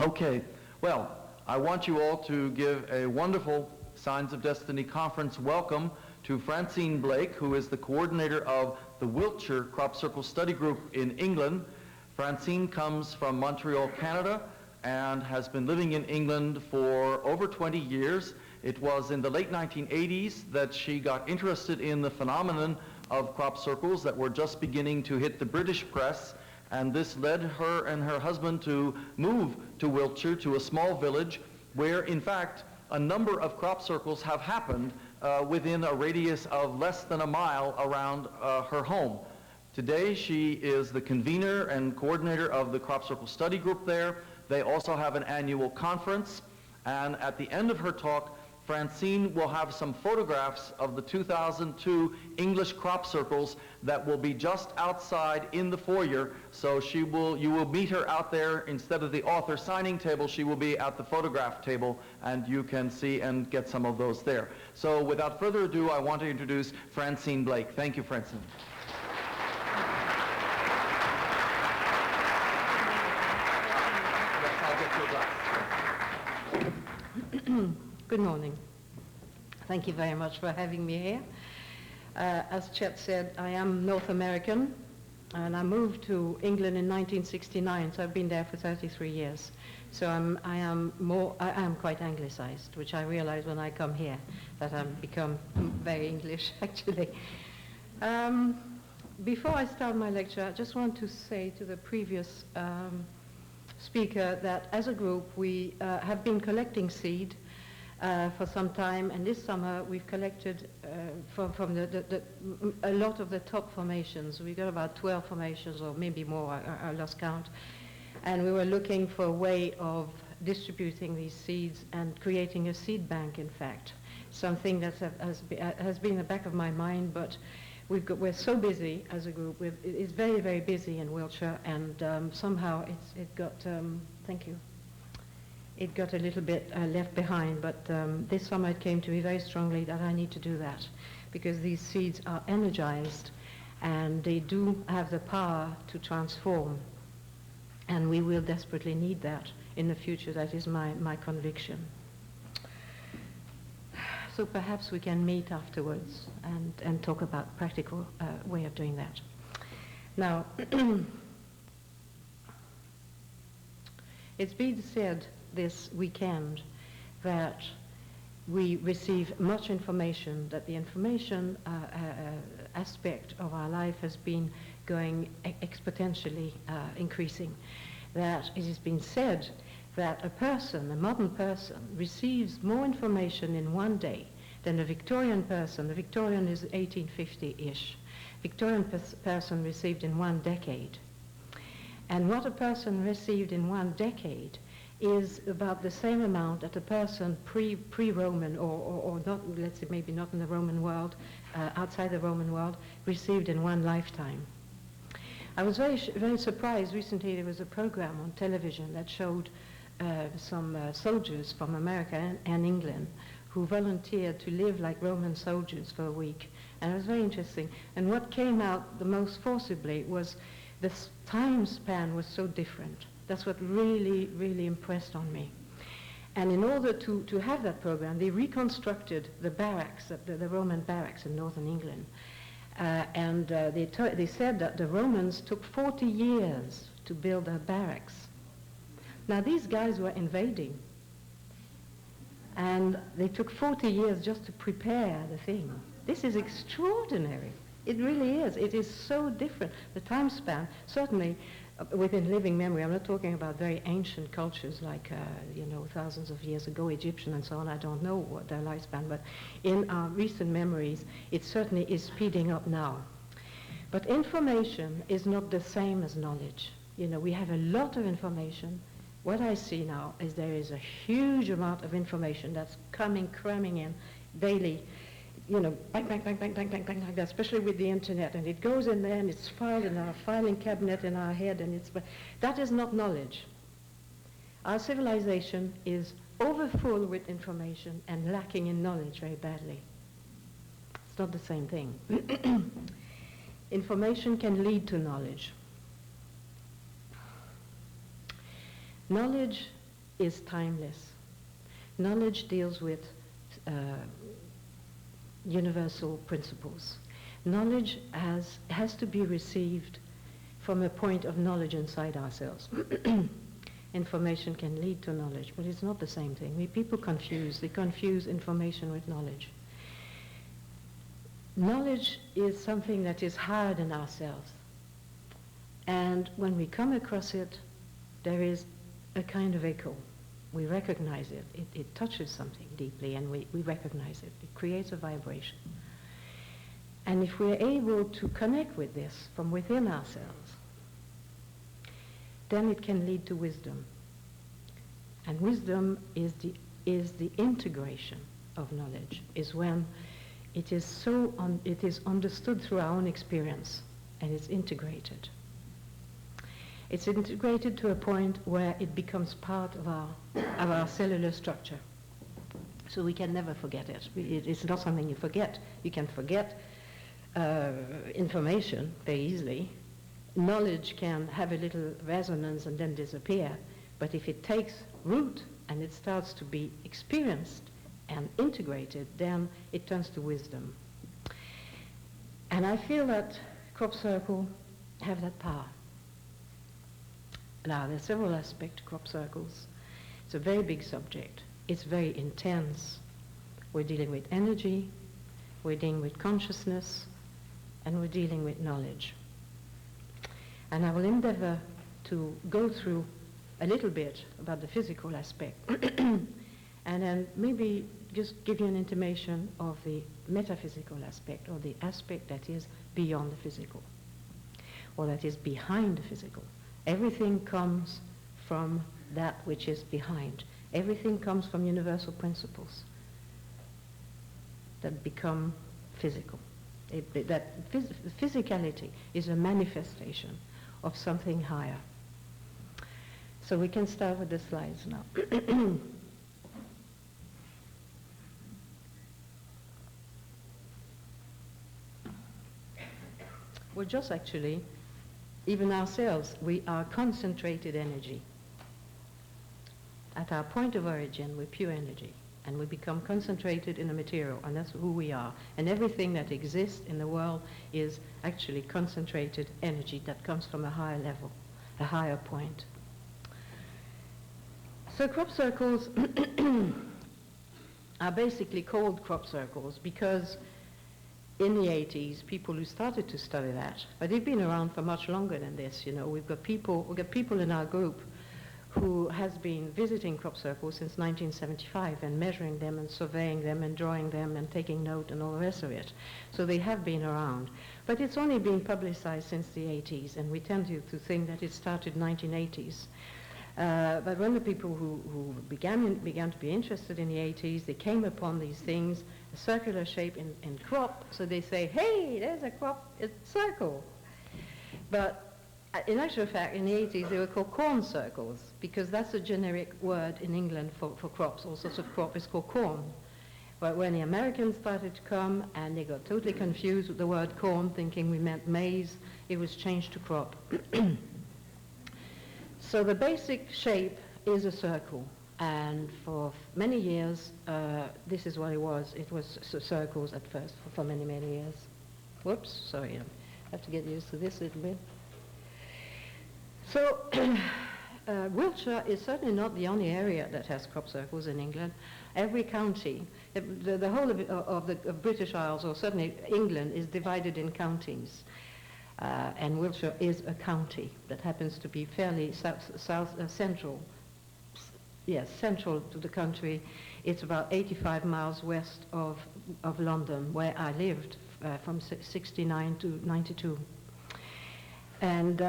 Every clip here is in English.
Okay, well, I want you all to give a wonderful Signs of Destiny conference welcome to Francine Blake, who is the coordinator of the Wiltshire Crop Circle Study Group in England. Francine comes from Montreal, Canada, and has been living in England for over 20 years. It was in the late 1980s that she got interested in the phenomenon of crop circles that were just beginning to hit the British press, and this led her and her husband to move to Wiltshire, to a small village where, in fact, a number of crop circles have happened within a radius of less than a mile around her home. Today, she is the convener and coordinator of the Crop Circle Study Group there. They also have an annual conference, and at the end of her talk, Francine will have some photographs of the 2002 English crop circles that will be just outside in the foyer. So you will meet her out there. Instead of the author signing table, she will be at the photograph table, and you can see and get some of those there. So without further ado, I want to introduce Francine Blake. Thank you, Francine. Good morning. Thank you very much for having me here. As Chet said, I am North American, and I moved to England in 1969, so I've been there for 33 years. So I am quite anglicized, which I realize when I come here, that I've become very English, actually. Before I start my lecture, I just want to say to the previous speaker that as a group, we have been collecting seed for some time, and this summer we've collected from a lot of the top formations. We got about 12 formations, or maybe more, I lost count, and we were looking for a way of distributing these seeds and creating a seed bank, in fact, something that has been in the back of my mind, but we're so busy as a group. It's very, very busy in Wiltshire, and somehow it got, thank you. It got a little bit left behind, but this summer it came to me very strongly that I need to do that, because these seeds are energized and they do have the power to transform, and we will desperately need that in the future. That is my conviction. So perhaps we can meet afterwards and talk about practical way of doing that. Now, it's been said this weekend that we receive much information, that the information aspect of our life has been going exponentially increasing, that it has been said that a modern person, receives more information in one day than a Victorian person. The Victorian is 1850-ish. Victorian person received in one decade. And what a person received in one decade is about the same amount that a person pre-Roman or not, let's say maybe not in the Roman world, outside the Roman world, received in one lifetime. I was very surprised. Recently there was a program on television that showed some soldiers from America and England who volunteered to live like Roman soldiers for a week. And it was very interesting. And what came out the most forcibly was the time span was so different. That's what really, really impressed on me. And in order to have that program, they reconstructed the barracks, the Roman barracks in northern England. They said that the Romans took 40 years to build their barracks. Now these guys were invading, and they took 40 years just to prepare the thing. This is extraordinary. It really is. It is so different. The time span, certainly within living memory, I'm not talking about very ancient cultures like, thousands of years ago, Egyptian and so on. I don't know what their lifespan, but in our recent memories, it certainly is speeding up now. But information is not the same as knowledge. We have a lot of information. What I see now is there is a huge amount of information that's cramming in daily, bang, bang, bang, bang, bang, bang, bang, like that, especially with the internet. And it goes in there and it's filed in our filing cabinet in our head, and that is not knowledge. Our civilization is overfull with information and lacking in knowledge very badly. It's not the same thing. Information can lead to knowledge. Knowledge is timeless. Knowledge deals with universal principles. Knowledge has to be received from a point of knowledge inside ourselves. Information can lead to knowledge, but it's not the same thing. People confuse. They confuse information with knowledge. Knowledge is something that is higher than ourselves. And when we come across it, there is a kind of echo. We recognize it. It touches something deeply, and we recognize it. It creates a vibration. And if we're able to connect with this from within ourselves, then it can lead to wisdom. And wisdom is the integration of knowledge, is when it is it is understood through our own experience, and it's integrated. It's integrated to a point where it becomes part of our cellular structure. So we can never forget it. It's not something you forget. You can forget information very easily. Knowledge can have a little resonance and then disappear. But if it takes root and it starts to be experienced and integrated, then it turns to wisdom. And I feel that crop circle have that power. Now, there are several aspects to crop circles. It's a very big subject. It's very intense. We're dealing with energy, we're dealing with consciousness, and we're dealing with knowledge. And I will endeavor to go through a little bit about the physical aspect, and then maybe just give you an intimation of the metaphysical aspect, or the aspect that is beyond the physical, or that is behind the physical. Everything comes from that which is behind. Everything comes from universal principles that become physical. Physicality is a manifestation of something higher. So we can start with the slides now. We're just actually, even ourselves, we are concentrated energy. At our point of origin, we're pure energy, and we become concentrated in a material, and that's who we are. And everything that exists in the world is actually concentrated energy that comes from a higher level, a higher point. So crop circles are basically called crop circles because in the 80s, people who started to study that, but they've been around for much longer than this, you know. We've got people in our group who has been visiting crop circles since 1975 and measuring them and surveying them and drawing them and taking note and all the rest of it. So they have been around. But it's only been publicized since the 80s, and we tend to think that it started 1980s. But when the people who began to be interested in the 80s, they came upon these things, a circular shape in crop, so they say, hey, there's a crop, it's a circle. But in actual fact, in the 80s, they were called corn circles, because that's a generic word in England for crops. All sorts of crop is called corn. But when the Americans started to come, and they got totally confused with the word corn, thinking we meant maize, it was changed to crop. So the basic shape is a circle, and for many years, this is what it was. It was circles at first for many, many years. Whoops, sorry, I have to get used to this a little bit. So Wiltshire is certainly not the only area that has crop circles in England. Every county, the whole of the British Isles, or certainly England, is divided in counties. And Wiltshire is a county that happens to be fairly central. Yes, central to the country. It's about 85 miles west of London, where I lived from 69 to 92. And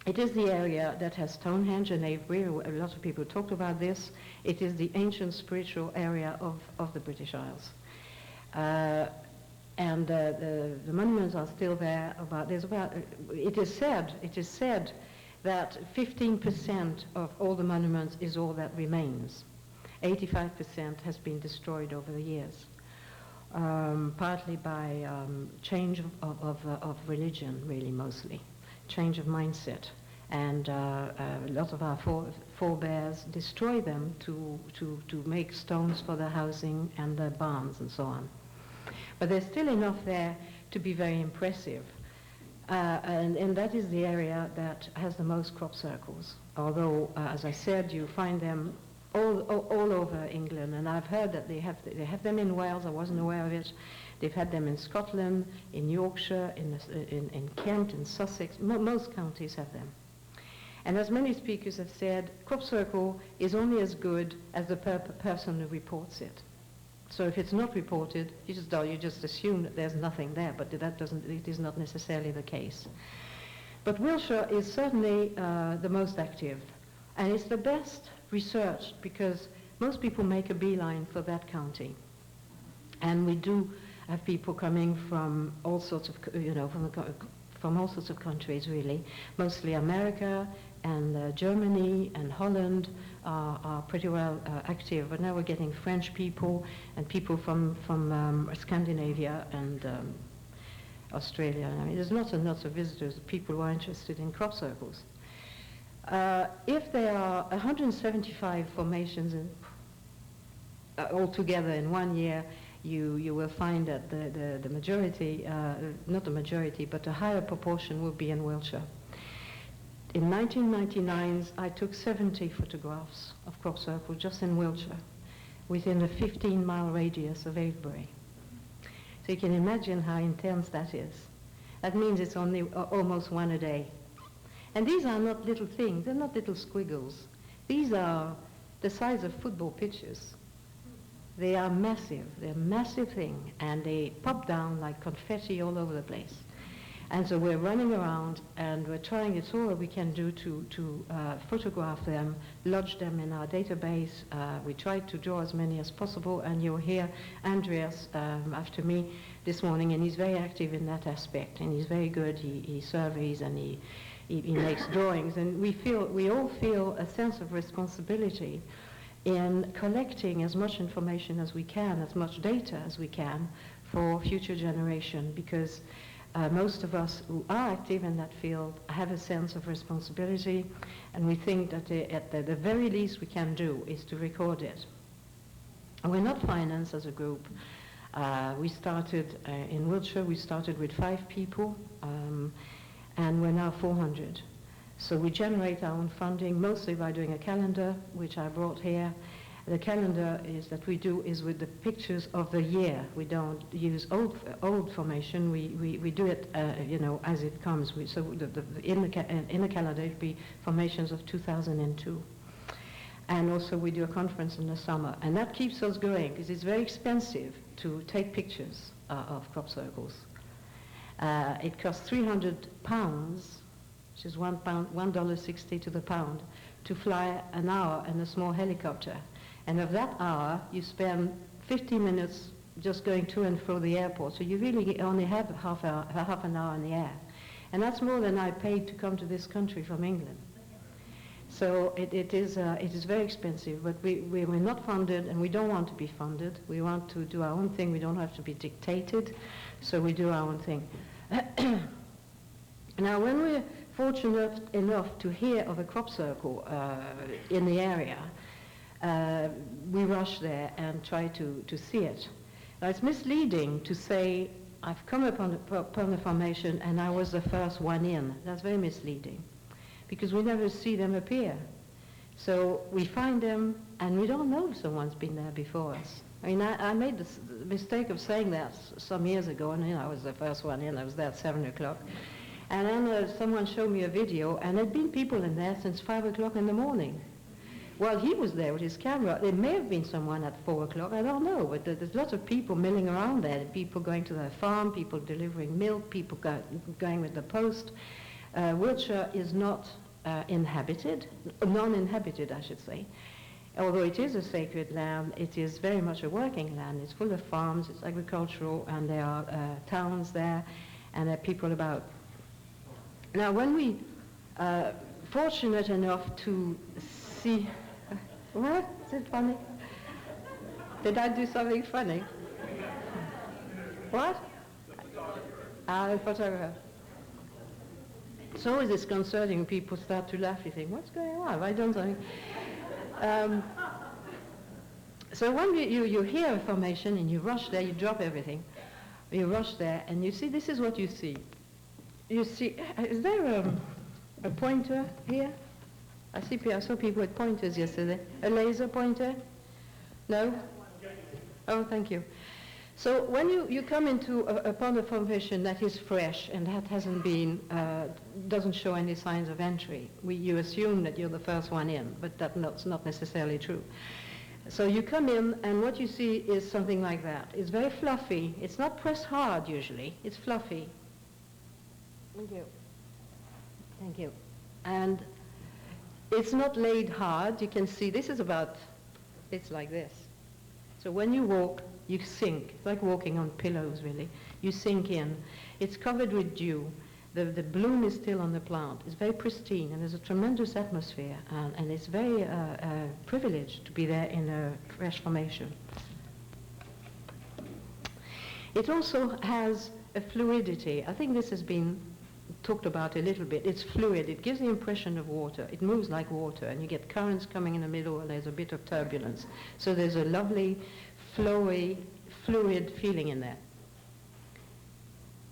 it is the area that has Stonehenge and Avebury. A lot of people talked about this. It is the ancient spiritual area of the British Isles. And the monuments are still there. It is said that 15% of all the monuments is all that remains. 85% has been destroyed over the years, partly by change of religion, really mostly, change of mindset, and a lot of our forebears destroy them to make stones for their housing and their barns and so on. But there's still enough there to be very impressive. And that is the area that has the most crop circles. Although, as I said, you find them all over England, and I've heard that they have them in Wales. I wasn't aware of it. They've had them in Scotland, in Yorkshire, in Kent, in Sussex. Most counties have them. And as many speakers have said, crop circle is only as good as the person who reports it. So if it's not reported, you just assume that there's nothing there, but it is not necessarily the case. But Wiltshire is certainly the most active, and it's the best researched because most people make a beeline for that county. And we do have people coming from all sorts of, from all sorts of countries really, mostly America and Germany and Holland are pretty well active. But now we're getting French people and people from Scandinavia and Australia. I mean, there's lots and lots of visitors, people who are interested in crop circles. If there are 175 formations altogether in 1 year, you will find that the majority, not the majority, but a higher proportion will be in Wiltshire. In 1999, I took 70 photographs of crop circles just in Wiltshire, within a 15-mile radius of Avebury. So you can imagine how intense that is. That means it's only almost one a day. And these are not little things, they're not little squiggles. These are the size of football pitches. They are massive, they're a massive thing, and they pop down like confetti all over the place. And so we're running around and we're trying, it's all we can do to photograph them, lodge them in our database. We try to draw as many as possible, and you'll hear Andreas after me this morning, and he's very active in that aspect, and he's very good. He surveys and he makes drawings, and we all feel a sense of responsibility in collecting as much information as we can, as much data as we can for future generation, because most of us who are active in that field have a sense of responsibility, and we think that at the very least we can do is to record it. And we're not financed as a group. We started in Wiltshire, we started with 5 people, and we're now 400. So we generate our own funding mostly by doing a calendar, which I brought here. The calendar that we do is with the pictures of the year. We don't use old formation. We do it, as it comes. In the calendar, it'd be formations of 2002. And also we do a conference in the summer. And that keeps us going because it's very expensive to take pictures of crop circles. It costs £300, which is $1.60 to the pound, to fly an hour in a small helicopter. And of that hour, you spend 15 minutes just going to and fro the airport. So you really only have half an hour in the air. And that's more than I paid to come to this country from England. So it is very expensive, but we're not funded, and we don't want to be funded. We want to do our own thing. We don't have to be dictated, so we do our own thing. Now, when we're fortunate enough to hear of a crop circle in the area, we rush there and try to see it. Now, it's misleading to say, I've come upon the formation and I was the first one in. That's very misleading, because we never see them appear. So we find them and we don't know if someone's been there before us. I mean, I made the mistake of saying that some years ago, and I was the first one in. I was there at 7 o'clock. And then someone showed me a video, and there'd been people in there since 5 o'clock in the morning. Well, he was there with his camera. There may have been someone at 4 o'clock, I don't know, but there's lots of people milling around there, people going to their farm, people delivering milk, people going with the post. Wiltshire is not non-inhabited, I should say. Although it is a sacred land, it is very much a working land. It's full of farms, it's agricultural, and there are towns there, and there are people about. Now, when we are fortunate enough to see... What? Is it funny? Did I do something funny? What? The photographer. It's always disconcerting when people start to laugh. You think, what's going on? Have I done something? Um, so when you hear a formation and you rush there, you drop everything. You rush there and you see, this is what you see. You see, is there a pointer here? I saw people with pointers yesterday. A laser pointer? No? Oh, thank you. So when you come into upon a formation that is fresh and that hasn't been, doesn't show any signs of entry, you assume that you're the first one in, but that's not necessarily true. So you come in and what you see is something like that. It's very fluffy. It's not pressed hard usually. It's fluffy. Thank you. Thank you. And it's not laid hard. You can see this is about, it's like this. So when you walk, you sink. It's like walking on pillows, really. You sink in. It's covered with dew. The bloom is still on the plant. It's very pristine, and there's a tremendous atmosphere, and it's very privileged to be there in a fresh formation. It also has a fluidity. I think this has been talked about a little bit. It's fluid. It gives the impression of water. It moves like water, and you get currents coming in the middle, and there's a bit of turbulence. So there's a lovely, flowy, fluid feeling in there.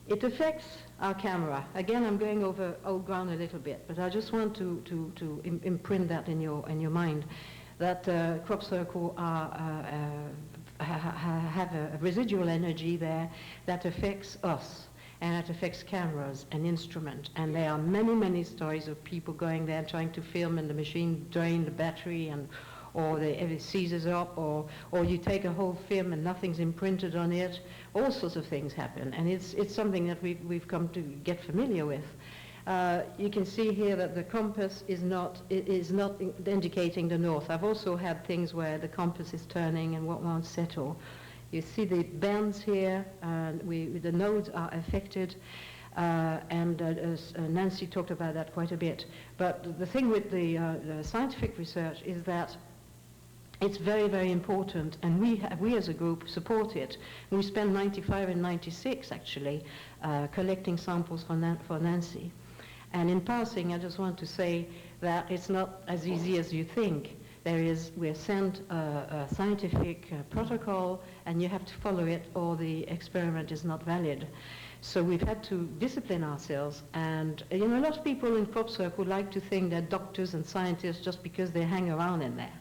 It affects our camera. Again, I'm going over old ground a little bit, but I just want to imprint that in your mind, that crop circle have a residual energy there that affects us, and it affects cameras and instruments. And there are many, many stories of people going there trying to film and the machine drain the battery, or it seizes up, or you take a whole film and nothing's imprinted on it. All sorts of things happen, and it's something that we've come to get familiar with. You can see here that the compass is not indicating the north. I've also had things where the compass is turning and won't settle. You see the bends here, the nodes are affected, and Nancy talked about that quite a bit. But the thing with the scientific research is that it's very, very important, and we as a group support it. We spent 95 and 96 actually collecting samples for Nancy. And in passing, I just want to say that it's not as easy as you think. We're sent a scientific protocol, and you have to follow it, or the experiment is not valid. So we've had to discipline ourselves, and a lot of people in crop circle like to think they're doctors and scientists just because they hang around in there.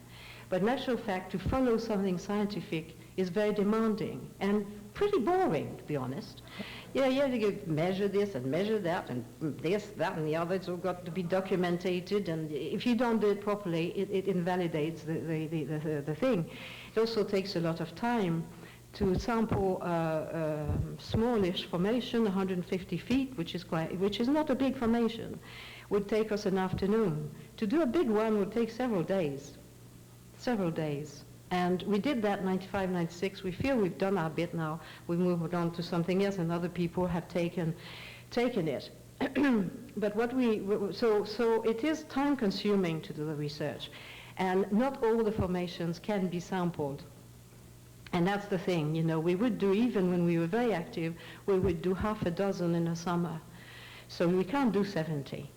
But in actual fact, to follow something scientific is very demanding and pretty boring, to be honest. You have to measure this and measure that, and this, that, and the other. It's all got to be documented, and if you don't do it properly, it invalidates the thing. It also takes a lot of time to sample smallish formation, 150 feet, which is not a big formation. Would take us an afternoon. To do a big one would take several days. And we did that 95, 96. We feel we've done our bit now. We moved on to something else, and other people have taken it. But so it is time consuming to do the research. And not all the formations can be sampled. And that's the thing, we would do, even when we were very active, we would do half a dozen in a summer. So we can't do 70.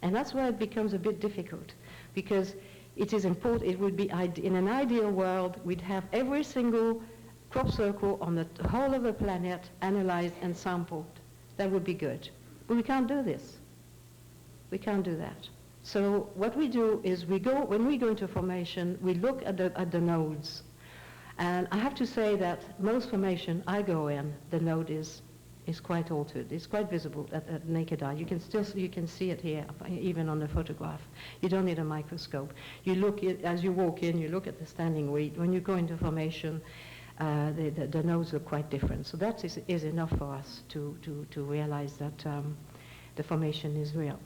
And that's where it becomes a bit difficult, because it is important. It would be, in an ideal world, we'd have every single crop circle on the whole of the planet analyzed and sampled. That would be good. But we can't do this. We can't do that. So what we do is when we go into formation, we look at the nodes. And I have to say that most formation I go in, the node is quite altered. It's quite visible at naked eye. You can see it here, even on the photograph. You don't need a microscope. You look as you walk in, you look at the standing weight. When you go into formation, the nodes look quite different. So that is enough for us to realize that the formation is real.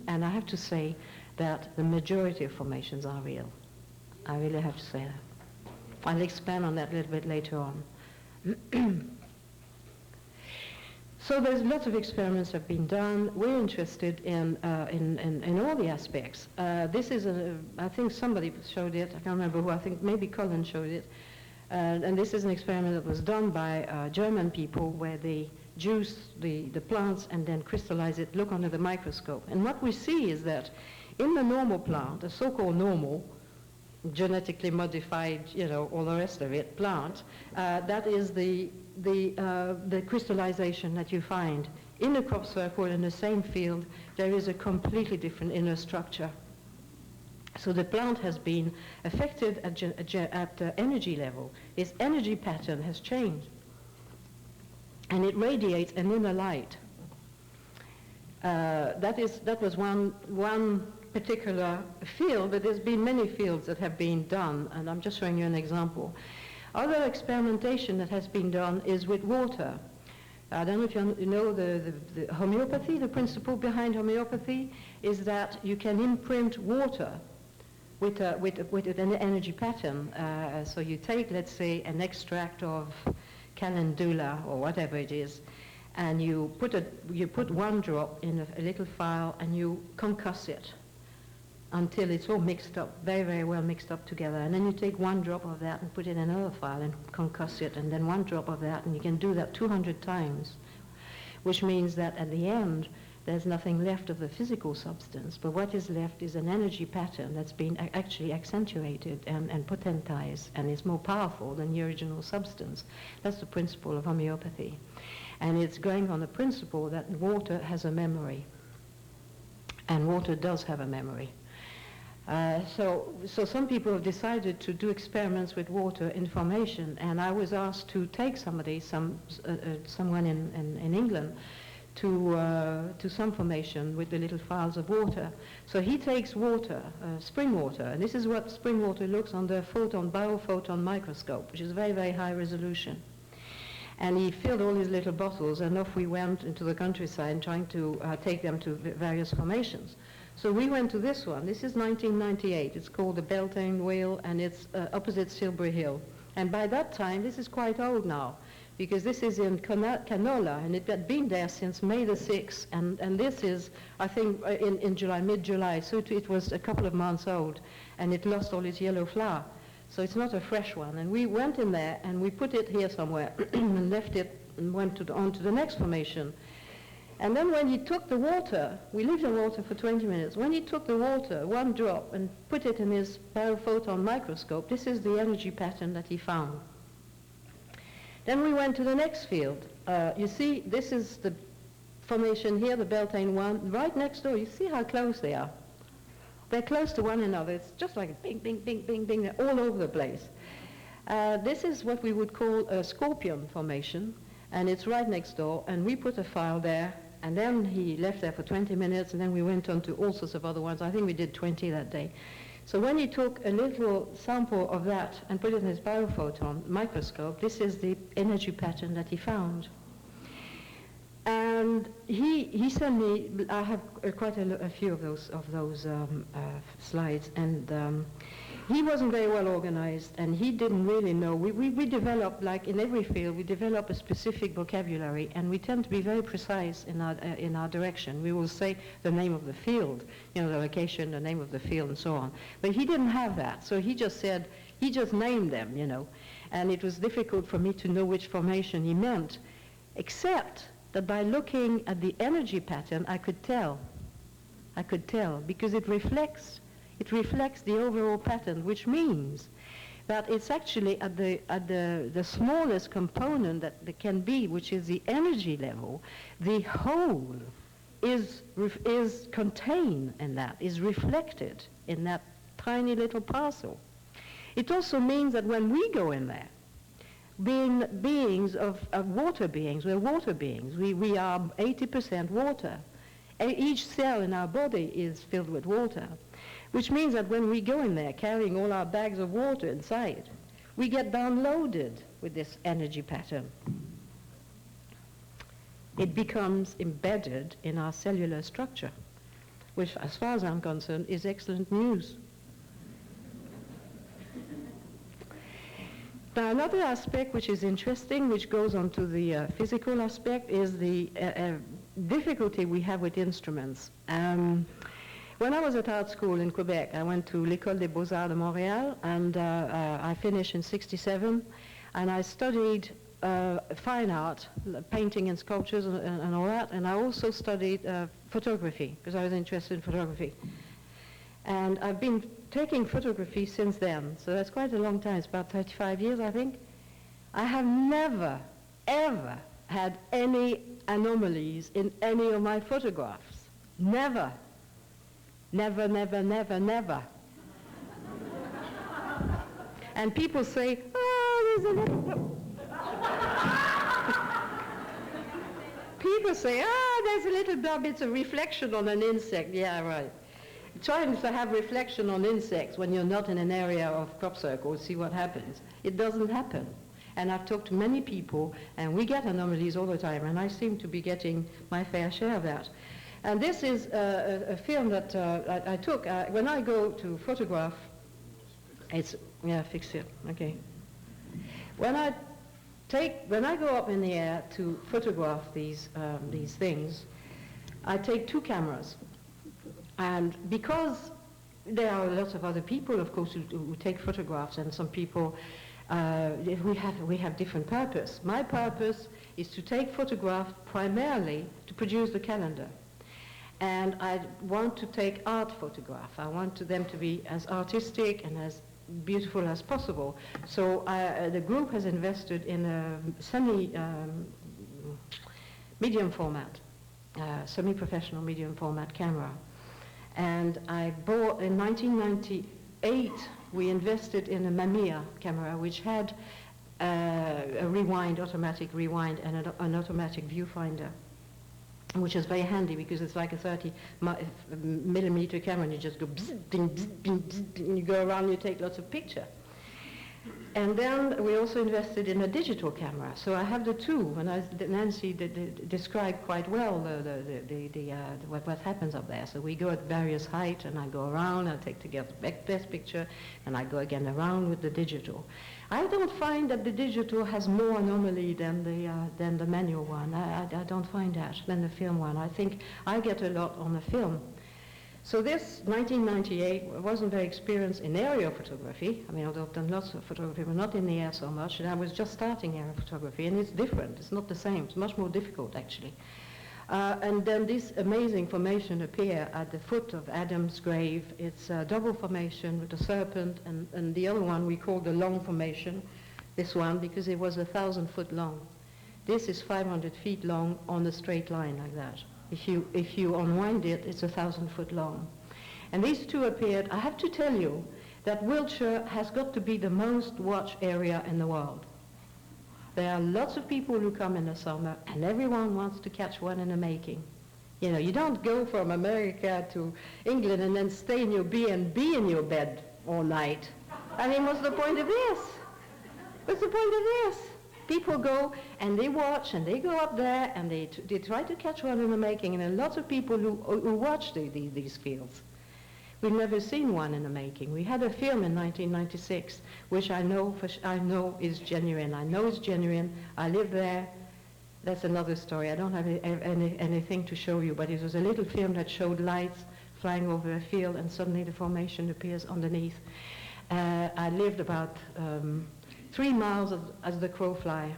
And I have to say that the majority of formations are real. I really have to say that. I'll expand on that a little bit later on. So there's lots of experiments that have been done. We're interested in all the aspects. This is I think somebody showed it. I can't remember who. I think maybe Colin showed it. And this is an experiment that was done by German people, where they juice the plants and then crystallize it, look under the microscope. And what we see is that in the normal plant, the so-called normal, genetically modified, all the rest of it, plant, that is the crystallization that you find. In a crop circle, in the same field, there is a completely different inner structure. So the plant has been affected at energy level. Its energy pattern has changed. And it radiates an inner light. That was one particular field, but there's been many fields that have been done, and I'm just showing you an example. Other experimentation that has been done is with water. I don't know if you know the homeopathy. The principle behind homeopathy is that you can imprint water with an energy pattern. So you take, let's say, an extract of calendula or whatever it is, and you put one drop in a little phial and you concuss it until it's all mixed up, very, very well mixed up together. And then you take one drop of that and put it in another phial and concuss it, and then one drop of that, and you can do that 200 times, which means that at the end, there's nothing left of the physical substance, but what is left is an energy pattern that's been actually accentuated and potentized, and is more powerful than the original substance. That's the principle of homeopathy. And it's going on the principle that water has a memory, and water does have a memory. So some people have decided to do experiments with water in formation, and I was asked to take someone in England to some formation with the little phials of water. So he takes water, spring water, and this is what spring water looks under a biophoton microscope, which is very, very high resolution. And he filled all his little bottles, and off we went into the countryside trying to take them to various formations. So we went to this one. This is 1998. It's called the Beltane Whale, and it's opposite Silbury Hill. And by that time, this is quite old now, because this is in Canola, and it had been there since May the 6th, and this is, I think, in July, mid-July, so it was a couple of months old, and it lost all its yellow flower. So it's not a fresh one. And we went in there, and we put it here somewhere, and left it, and went on to the next formation. And then when he took the water, we leave the water for 20 minutes. When he took the water, one drop, and put it in his biophoton microscope, this is the energy pattern that he found. Then we went to the next field. You see, this is the formation here, the Beltane one, right next door. You see how close they are. They're close to one another. It's just like a bing, bing, bing, bing, bing. They're all over the place. This is what we would call a scorpion formation, and it's right next door, and we put a file there, and then he left there for 20 minutes, and then we went on to all sorts of other ones. I think we did 20 that day. So when he took a little sample of that and put it in his biophoton microscope, this is the energy pattern that he found. And he sent me, I have quite a few of those slides, and he wasn't very well organized, and he didn't really know. We develop, like in every field, we develop a specific vocabulary, and we tend to be very precise in our direction. We will say the name of the field, the location, the name of the field, and so on. But he didn't have that, so he just named them, and it was difficult for me to know which formation he meant, except that by looking at the energy pattern, I could tell, because it reflects the overall pattern, which means that it's actually at the smallest component that can be, which is the energy level. The whole is contained in that, is reflected in that tiny little parcel. It also means that when we go in there, being beings of water beings, we're water beings. We are 80% water. Each cell in our body is filled with water, which means that when we go in there carrying all our bags of water inside, we get downloaded with this energy pattern. It becomes embedded in our cellular structure, which, as far as I'm concerned, is excellent news. Now, another aspect which is interesting, which goes on to the physical aspect, is the difficulty we have with instruments. When I was at art school in Quebec, I went to l'École des Beaux-Arts de Montréal, and I finished in '67, and I studied fine art, painting and sculptures and all that, and I also studied photography, because I was interested in photography. And I've been taking photography since then, so that's quite a long time. It's about 35 years, I think. I have never, ever had any anomalies in any of my photographs. Never. Never, never, never, never. And people say, oh, there's a little... People say, oh, there's a little blob, it's a reflection on an insect. Yeah, right. Trying to have reflection on insects when you're not in an area of crop circle, see what happens. It doesn't happen. And I've talked to many people, and we get anomalies all the time, and I seem to be getting my fair share of that. And this is a film that I took. When I go to photograph, it's, yeah, fix it, okay. When I go up in the air to photograph these things, I take two cameras. And because there are lots of other people, of course, who take photographs, and some people, we have different purpose. My purpose is to take photographs primarily to produce the calendar. And I want to take art photographs. I want them to be as artistic and as beautiful as possible. So the group has invested in a medium format, semi-professional medium format camera. And I bought, in 1998, we invested in a Mamiya camera, which had a automatic rewind, and an automatic viewfinder, which is very handy because it's like a 30mm camera, and you just go bzz, ding, bzz, bing, bzz, and you go around and you take lots of pictures. And then we also invested in a digital camera. So I have the two, and Nancy described quite well what happens up there. So we go at various heights, and I go around, I take together the best picture, and I go again around with the digital. I don't find that the digital has more anomaly than the manual one. I don't find that, than the film one. I think I get a lot on the film. So this, 1998, wasn't very experienced in aerial photography. I mean, although I've done lots of photography, but not in the air so much, and I was just starting aerial photography, and it's different. It's not the same. It's much more difficult, actually. And then this amazing formation appear at the foot of Adam's grave. It's a double formation with a serpent, and the other one we call the long formation, this one, because it was 1,000 foot long. This is 500 feet long on a straight line like that. If you unwind it, it's 1,000 foot long. And these two appeared. I have to tell you that Wiltshire has got to be the most watched area in the world. There are lots of people who come in the summer, and everyone wants to catch one in the making. You know, you don't go from America to England and then stay in your B&B in your bed all night. I mean, what's the point of this? What's the point of this? People go and they watch, and they go up there and they try to catch one in the making, and there are lots of people who watch these fields. We've never seen one in the making. We had a film in 1996, which I know is genuine. I know it's genuine. I live there. That's another story. I don't have anything to show you, but it was a little film that showed lights flying over a field, and suddenly the formation appears underneath. I lived about 3 miles as the crow fly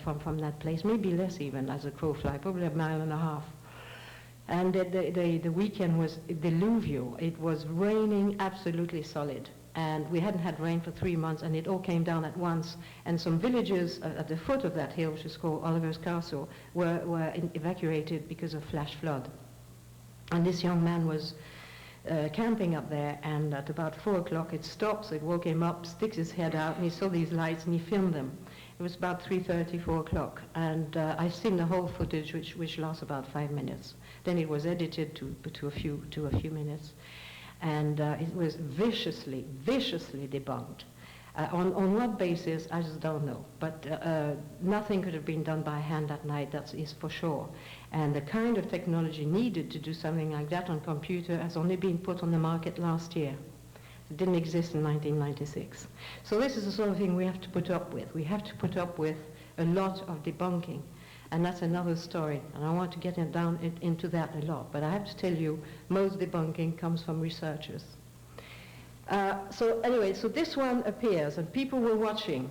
from that place, maybe less even as a crow fly, probably 1.5 miles. And the weekend was diluvial. It was raining absolutely solid. And we hadn't had rain for 3 months, and it all came down at once. And some villages at the foot of that hill, which is called Oliver's Castle, were evacuated because of flash flood. And this young man was camping up there, and at about 4 o'clock it stops. It woke him up, sticks his head out, and he saw these lights, and he filmed them. It was about 3:30, 4 o'clock, and I've seen the whole footage, which lasts about 5 minutes. Then it was edited to a few minutes, and it was viciously debunked. On what basis, I just don't know. But nothing could have been done by hand that night, that is for sure. And the kind of technology needed to do something like that on computer has only been put on the market last year. It didn't exist in 1996. So this is the sort of thing we have to put up with. We have to put up with a lot of debunking. And that's another story. And I want to get into that a lot. But I have to tell you, most debunking comes from researchers. So anyway, so this one appears, and people were watching.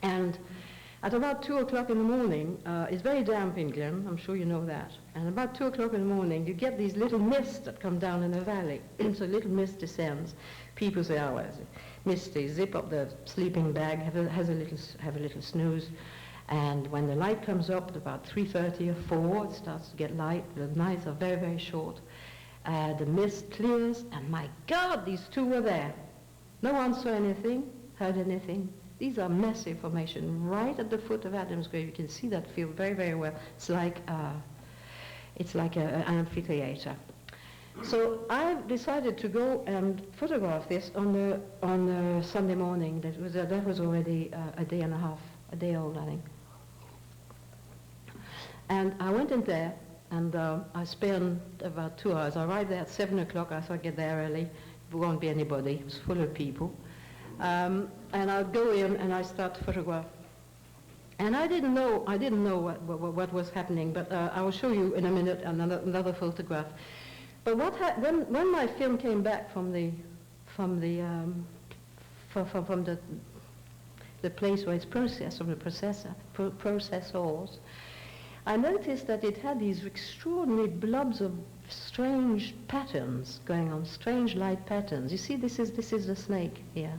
And At about 2 o'clock in the morning, it's very damp in Glen, I'm sure you know that. And about 2 o'clock in the morning, you get these little mists that come down in the valley. So little mist descends. People say, oh, well, it's misty. Zip up the sleeping bag, have a little snooze. And when the light comes up at about 3:30 or 4, it starts to get light. The nights are very, very short. The mist clears, and my God, these two were there. No one saw anything, heard anything. These are massive formations right at the foot of Adam's grave. You can see that field very, very well. It's like an amphitheater. So I decided to go and photograph this on the Sunday morning. That was already a day and a half, a day old, I think. And I went in there, and I spent about 2 hours. I arrived there at 7 o'clock. I thought I'd get there early. There won't be anybody. It was full of people. And I'd go in and I start to photograph. And I didn't know what was happening, but I will show you in a minute another photograph. But when my film came back from the place where it's processed, from the processors, I noticed that it had these extraordinary blobs of strange patterns going on, strange light patterns. You see, this is the snake here.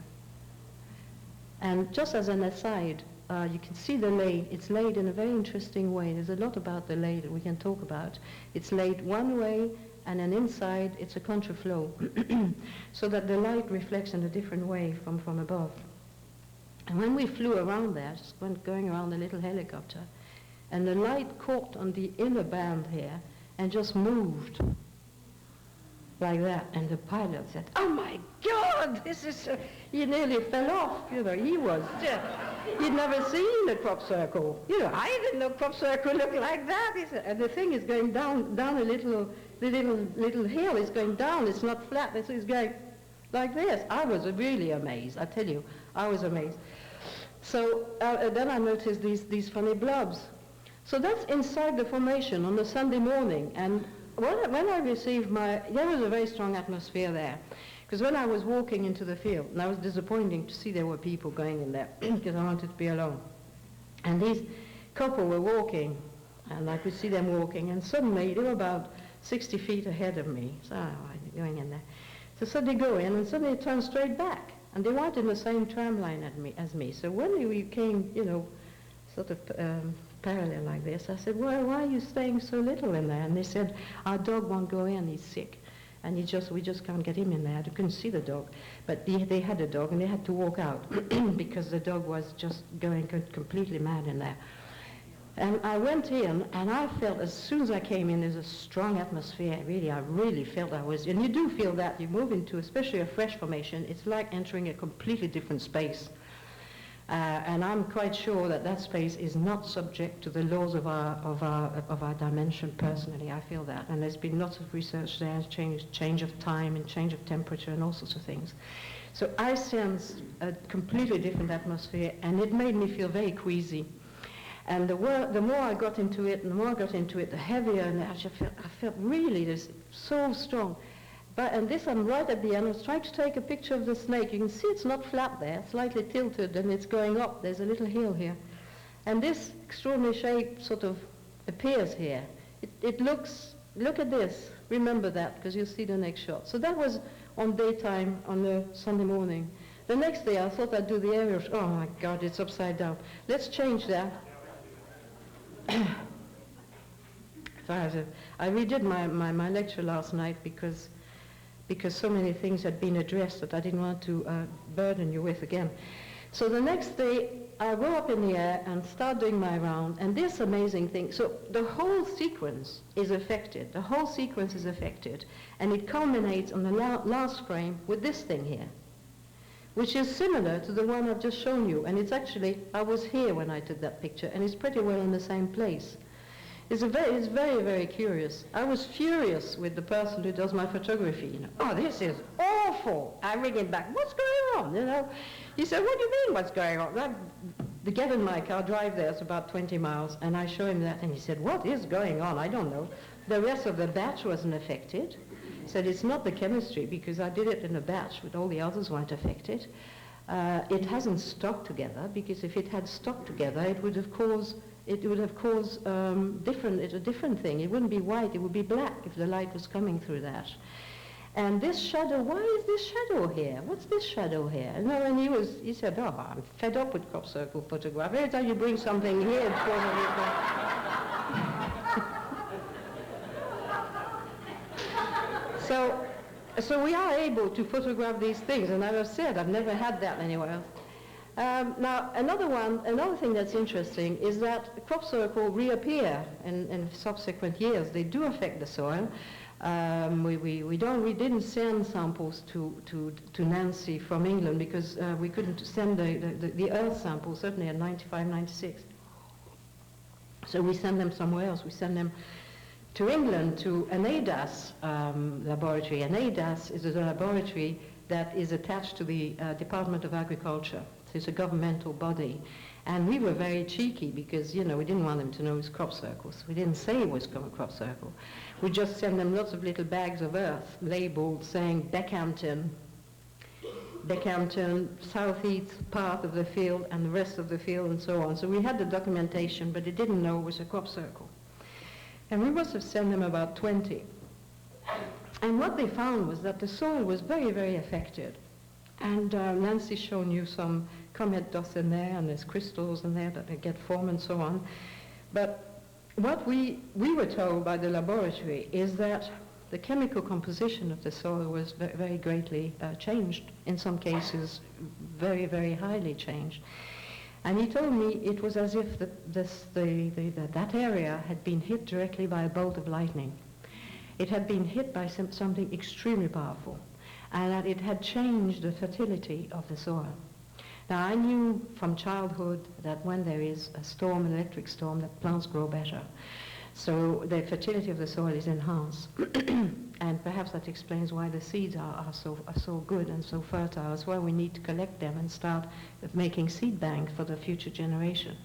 And just as an aside, you can see the laid. It's laid in a very interesting way. There's a lot about the laid that we can talk about. It's laid one way, and then inside it's a contraflow, so that the light reflects in a different way from above. And when we flew around there, just going around the little helicopter, and the light caught on the inner band here and just moved like that, and the pilot said, "Oh my God, this is..." He nearly fell off, you know. He was he'd never seen a crop circle. You know, I didn't know crop circle looked like that. He said, and the thing is going down a little hill. It's going down. It's not flat. It's going like this. I was really amazed. I tell you, I was amazed. So then I noticed these funny blobs. So that's inside the formation on a Sunday morning. And when I received there was a very strong atmosphere there. Because when I was walking into the field, and I was disappointing to see there were people going in there, because I wanted to be alone. And these couple were walking, and I could see them walking, and suddenly they were about 60 feet ahead of me. So I'm going in there. So suddenly go in, and suddenly they turned straight back. And they weren't in the same tram line as me. So when we came, you know, sort of parallel like this, I said, why are you staying so little in there? And they said, our dog won't go in, he's sick. And we just can't get him in there. You couldn't see the dog. But they had a dog, and they had to walk out because the dog was just going completely mad in there. And I went in, and I felt, as soon as I came in, there's a strong atmosphere. Really, I really felt I was, and you do feel that. You move into, especially a fresh formation, it's like entering a completely different space. And I'm quite sure that space is not subject to the laws of our dimension. Personally, I feel that, and there's been lots of research there, change of time and change of temperature and all sorts of things. So I sensed a completely different atmosphere, and it made me feel very queasy. And the more I got into it, the heavier, and I felt really this so strong. And this, I'm right at the end. I was trying to take a picture of the snake. You can see it's not flat there, it's slightly tilted, and it's going up. There's a little hill here. And this extraordinary shape sort of appears here. It looks, look at this. Remember that, because you'll see the next shot. So that was on daytime, on the Sunday morning. The next day, I thought I'd do the aerial. Oh my God, it's upside down. Let's change that. I redid my lecture last night because so many things had been addressed that I didn't want to burden you with again. So the next day, I go up in the air and start doing my round, and this amazing thing, so the whole sequence is affected. The whole sequence is affected, and it culminates on the last frame with this thing here, which is similar to the one I've just shown you, and it's actually, I was here when I took that picture, and it's pretty well in the same place. It's very, very curious. I was furious with the person who does my photography. You know, oh, this is awful. I ring him back. What's going on? You know, he said, what do you mean, what's going on? I get in my car, drive there. It's about 20 miles, and I show him that, and he said, what is going on? I don't know. The rest of the batch wasn't affected. He said, it's not the chemistry, because I did it in a batch, but all the others weren't affected. It hasn't stuck together, because if it had stuck together, it would have caused a different thing. It wouldn't be white, it would be black if the light was coming through that. And this shadow, why is this shadow here? What's this shadow here? And he said, oh, I'm fed up with crop circle photograph. Every time you bring something here, it's going to So we are able to photograph these things, and as I've said, I've never had that anywhere else. Now, another thing that's interesting is that crop circle reappear in subsequent years. They do affect the soil. We didn't send samples to Nancy from England because we couldn't send the earth samples, certainly in 95, 96. So we send them somewhere else. We send them to England, to an ADAS laboratory. An ADAS is a laboratory that is attached to the Department of Agriculture. So it's a governmental body. And we were very cheeky because, we didn't want them to know it was crop circles. We didn't say it was crop circle. We just sent them lots of little bags of earth labeled saying Beckhampton, southeast part of the field and the rest of the field and so on. So we had the documentation, but they didn't know it was a crop circle. And we must have sent them about 20. And what they found was that the soil was very, very affected. And Nancy's shown you some comet dust in there, and there's crystals in there that they get formed and so on. But what we were told by the laboratory is that the chemical composition of the soil was very greatly changed, in some cases very, very highly changed. And he told me it was as if that area had been hit directly by a bolt of lightning. It had been hit by something extremely powerful, and that it had changed the fertility of the soil. Now, I knew from childhood that when there is a storm, an electric storm, that plants grow better. So the fertility of the soil is enhanced. And perhaps that explains why the seeds are so good and so fertile. That's why we need to collect them and start making seed banks for the future generation.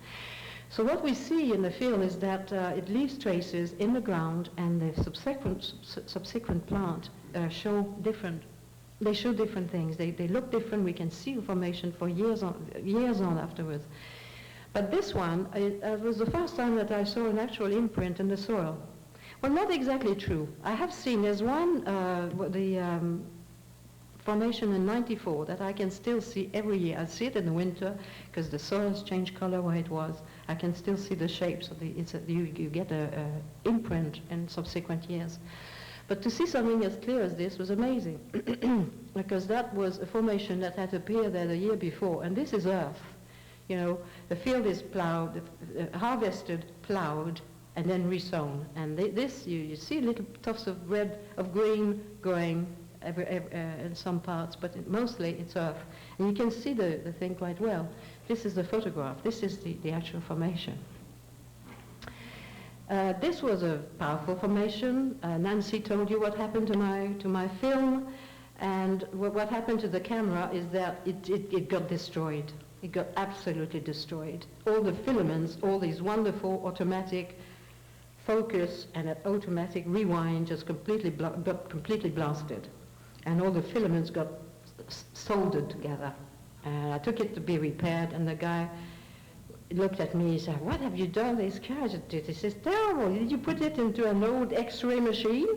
So what we see in the field is that it leaves traces in the ground, and the subsequent plant show different things. They look different. We can see information for years on afterwards. But this one was the first time that I saw an actual imprint in the soil. Well, not exactly true. I have seen, there's one, the formation in 94 that I can still see every year. I see it in the winter because the soil has changed color where it was. I can still see the shapes of you get a imprint in subsequent years. But to see something as clear as this was amazing because that was a formation that had appeared there the year before, and this is earth. The field is plowed, harvested, plowed, and then resown. And this, you see little tufts of green growing in some parts, but mostly it's earth. And you can see the thing quite well. This is the photograph. This is the actual formation. This was a powerful formation. Nancy told you what happened to my film, and what happened to the camera is that it got destroyed. It got absolutely destroyed. All the filaments, all these wonderful automatic focus and an automatic rewind just got completely blasted. And all the filaments got soldered together. And I took it to be repaired, and the guy looked at me and said, "What have you done? This carriage?" He says, "Terrible. Did you put it into an old X-ray machine?"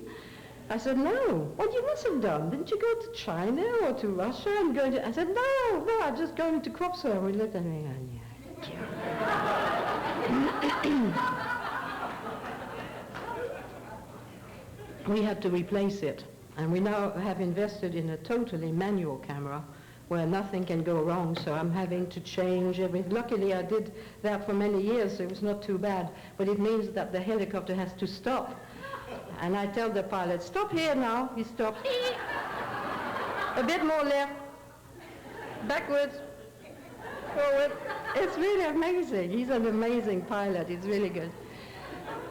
I said, "No." "What you must have done? Didn't you go to China or to Russia and go to..." I said, No, I'm just going to crop circle." He looked at me and we had to replace it. And we now have invested in a totally manual camera where nothing can go wrong, so I'm having to change everything. Luckily, I did that for many years, so it was not too bad. But it means that the helicopter has to stop. And I tell the pilot, "Stop here now." He stops. A bit more left. Backwards. Forward. It's really amazing. He's an amazing pilot. He's really good.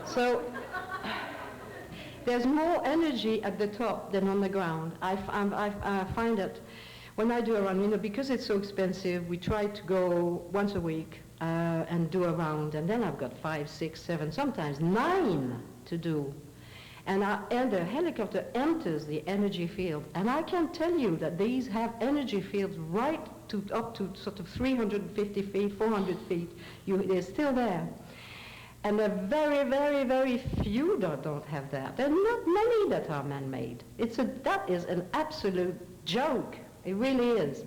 So there's more energy at the top than on the ground. I find that when I do a run, because it's so expensive, we try to go once a week and do a round. And then I've got 5, 6, 7, sometimes 9 to do. And the helicopter enters the energy field. And I can tell you that these have energy fields right to up to sort of 350 feet, 400 feet. They're still there. And there are very, very, very few that don't have that. There are not many that are man-made. That is an absolute joke. It really is.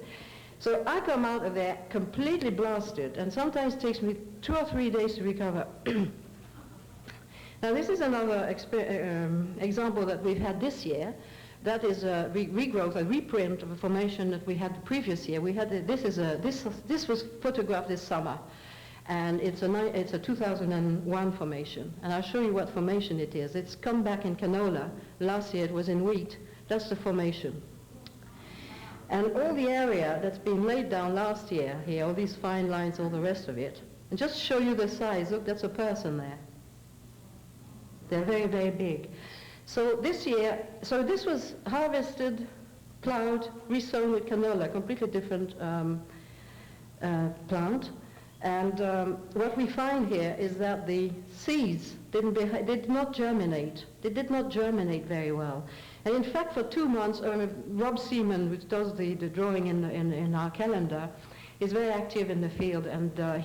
So I come out of there completely blasted, and sometimes it takes me 2 or 3 days to recover. Now this is another example that we've had this year. That is a regrowth, a reprint of a formation that we had the previous year. We had this was photographed this summer, and it's a 2001 formation. And I'll show you what formation it is. It's come back in canola. Last year it was in wheat. That's the formation. And all the area that's been laid down last year here, all these fine lines, all the rest of it, and just show you the size. Look, that's a person there. They're very, very big. So this year, this was harvested, plowed, resown with canola, completely different plant. And what we find here is that the seeds did not germinate. They did not germinate very well. And in fact, for 2 months, Rob Seaman, which does the drawing in our calendar, is very active in the field, and the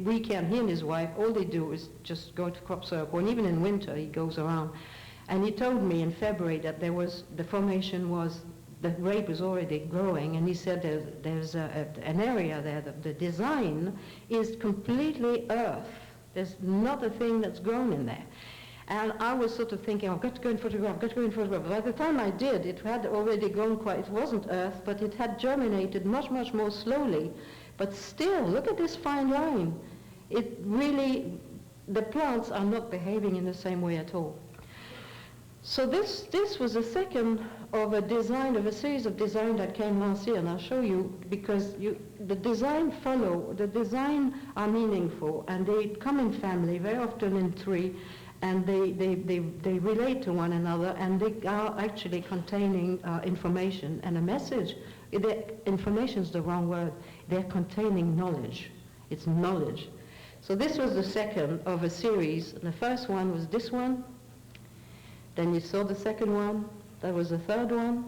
weekend, he and his wife, all they do is just go to crop circle, and even in winter he goes around. And he told me in February that the rape was already growing, and he said there's an area there that the design is completely earth. There's not a thing that's grown in there. And I was sort of thinking, I've got to go and photograph, By the time I did, it had already grown it wasn't earth, but it had germinated much, much more slowly. But still, look at this fine line. It really, the plants are not behaving in the same way at all. So this was a second of a series of design that came last year, and I'll show you, because the design are meaningful, and they come in family, very often in 3, and they relate to one another, and they are actually containing information and a message. Information is the wrong word. They're containing knowledge. It's knowledge. So this was the second of a series. The first one was this one. Then you saw the second one. That was the third one.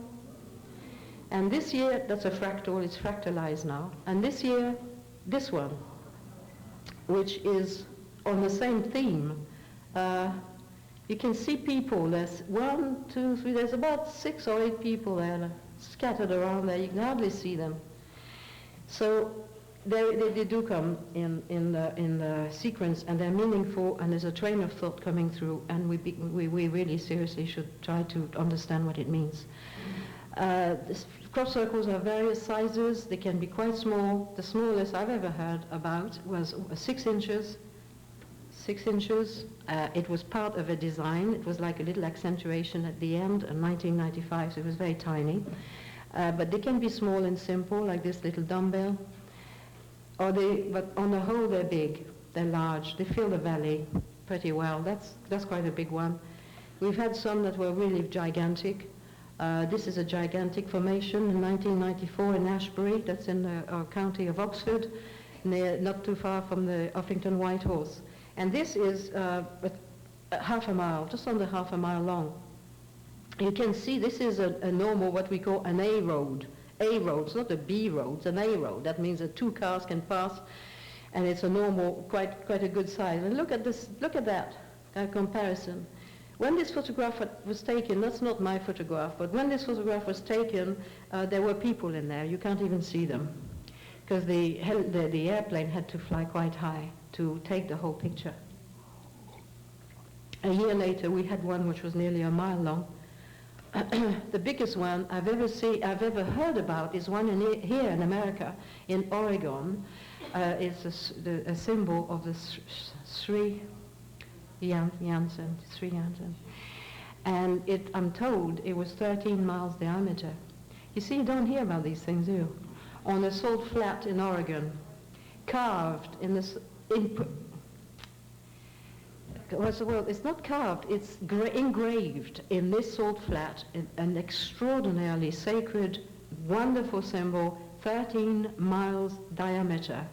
And this year, that's a fractal. It's fractalized now. And this year, this one, which is on the same theme. You can see people. There's 1, 2, 3. There's about 6 or 8 people there scattered around there. You can hardly see them. So they do come in the sequence, and they're meaningful, and there's a train of thought coming through, and we really seriously should try to understand what it means. Crop circles are various sizes. They can be quite small. The smallest I've ever heard about was 6 inches. 6 inches. It was part of a design. It was like a little accentuation at the end in 1995, so it was very tiny. But they can be small and simple, like this little dumbbell. But on the whole, they're big. They're large. They fill the valley pretty well. That's quite a big one. We've had some that were really gigantic. This is a gigantic formation in 1994 in Ashbury. That's in the county of Oxford, not too far from the Uffington White Horse. And this is half a mile, just under half a mile long. You can see this is a normal, what we call an A road. A road, it's not a B road, it's an A road. That means that 2 cars can pass, and it's a normal, quite a good size. And look at this, look at that comparison. When this photograph was taken, that's not my photograph, but when this photograph was taken, there were people in there. You can't even see them, because the airplane had to fly quite high to take the whole picture. A year later, we had one which was nearly a mile long. The biggest one I've ever heard about is one here in America, in Oregon. It's a symbol of the Sri Yansen. And I'm told it was 13 miles diameter. You see, you don't hear about these things, do you? On a salt flat in Oregon, carved in this. Well, it's not carved, it's engraved in this salt flat, an extraordinarily sacred, wonderful symbol, 13 miles diameter.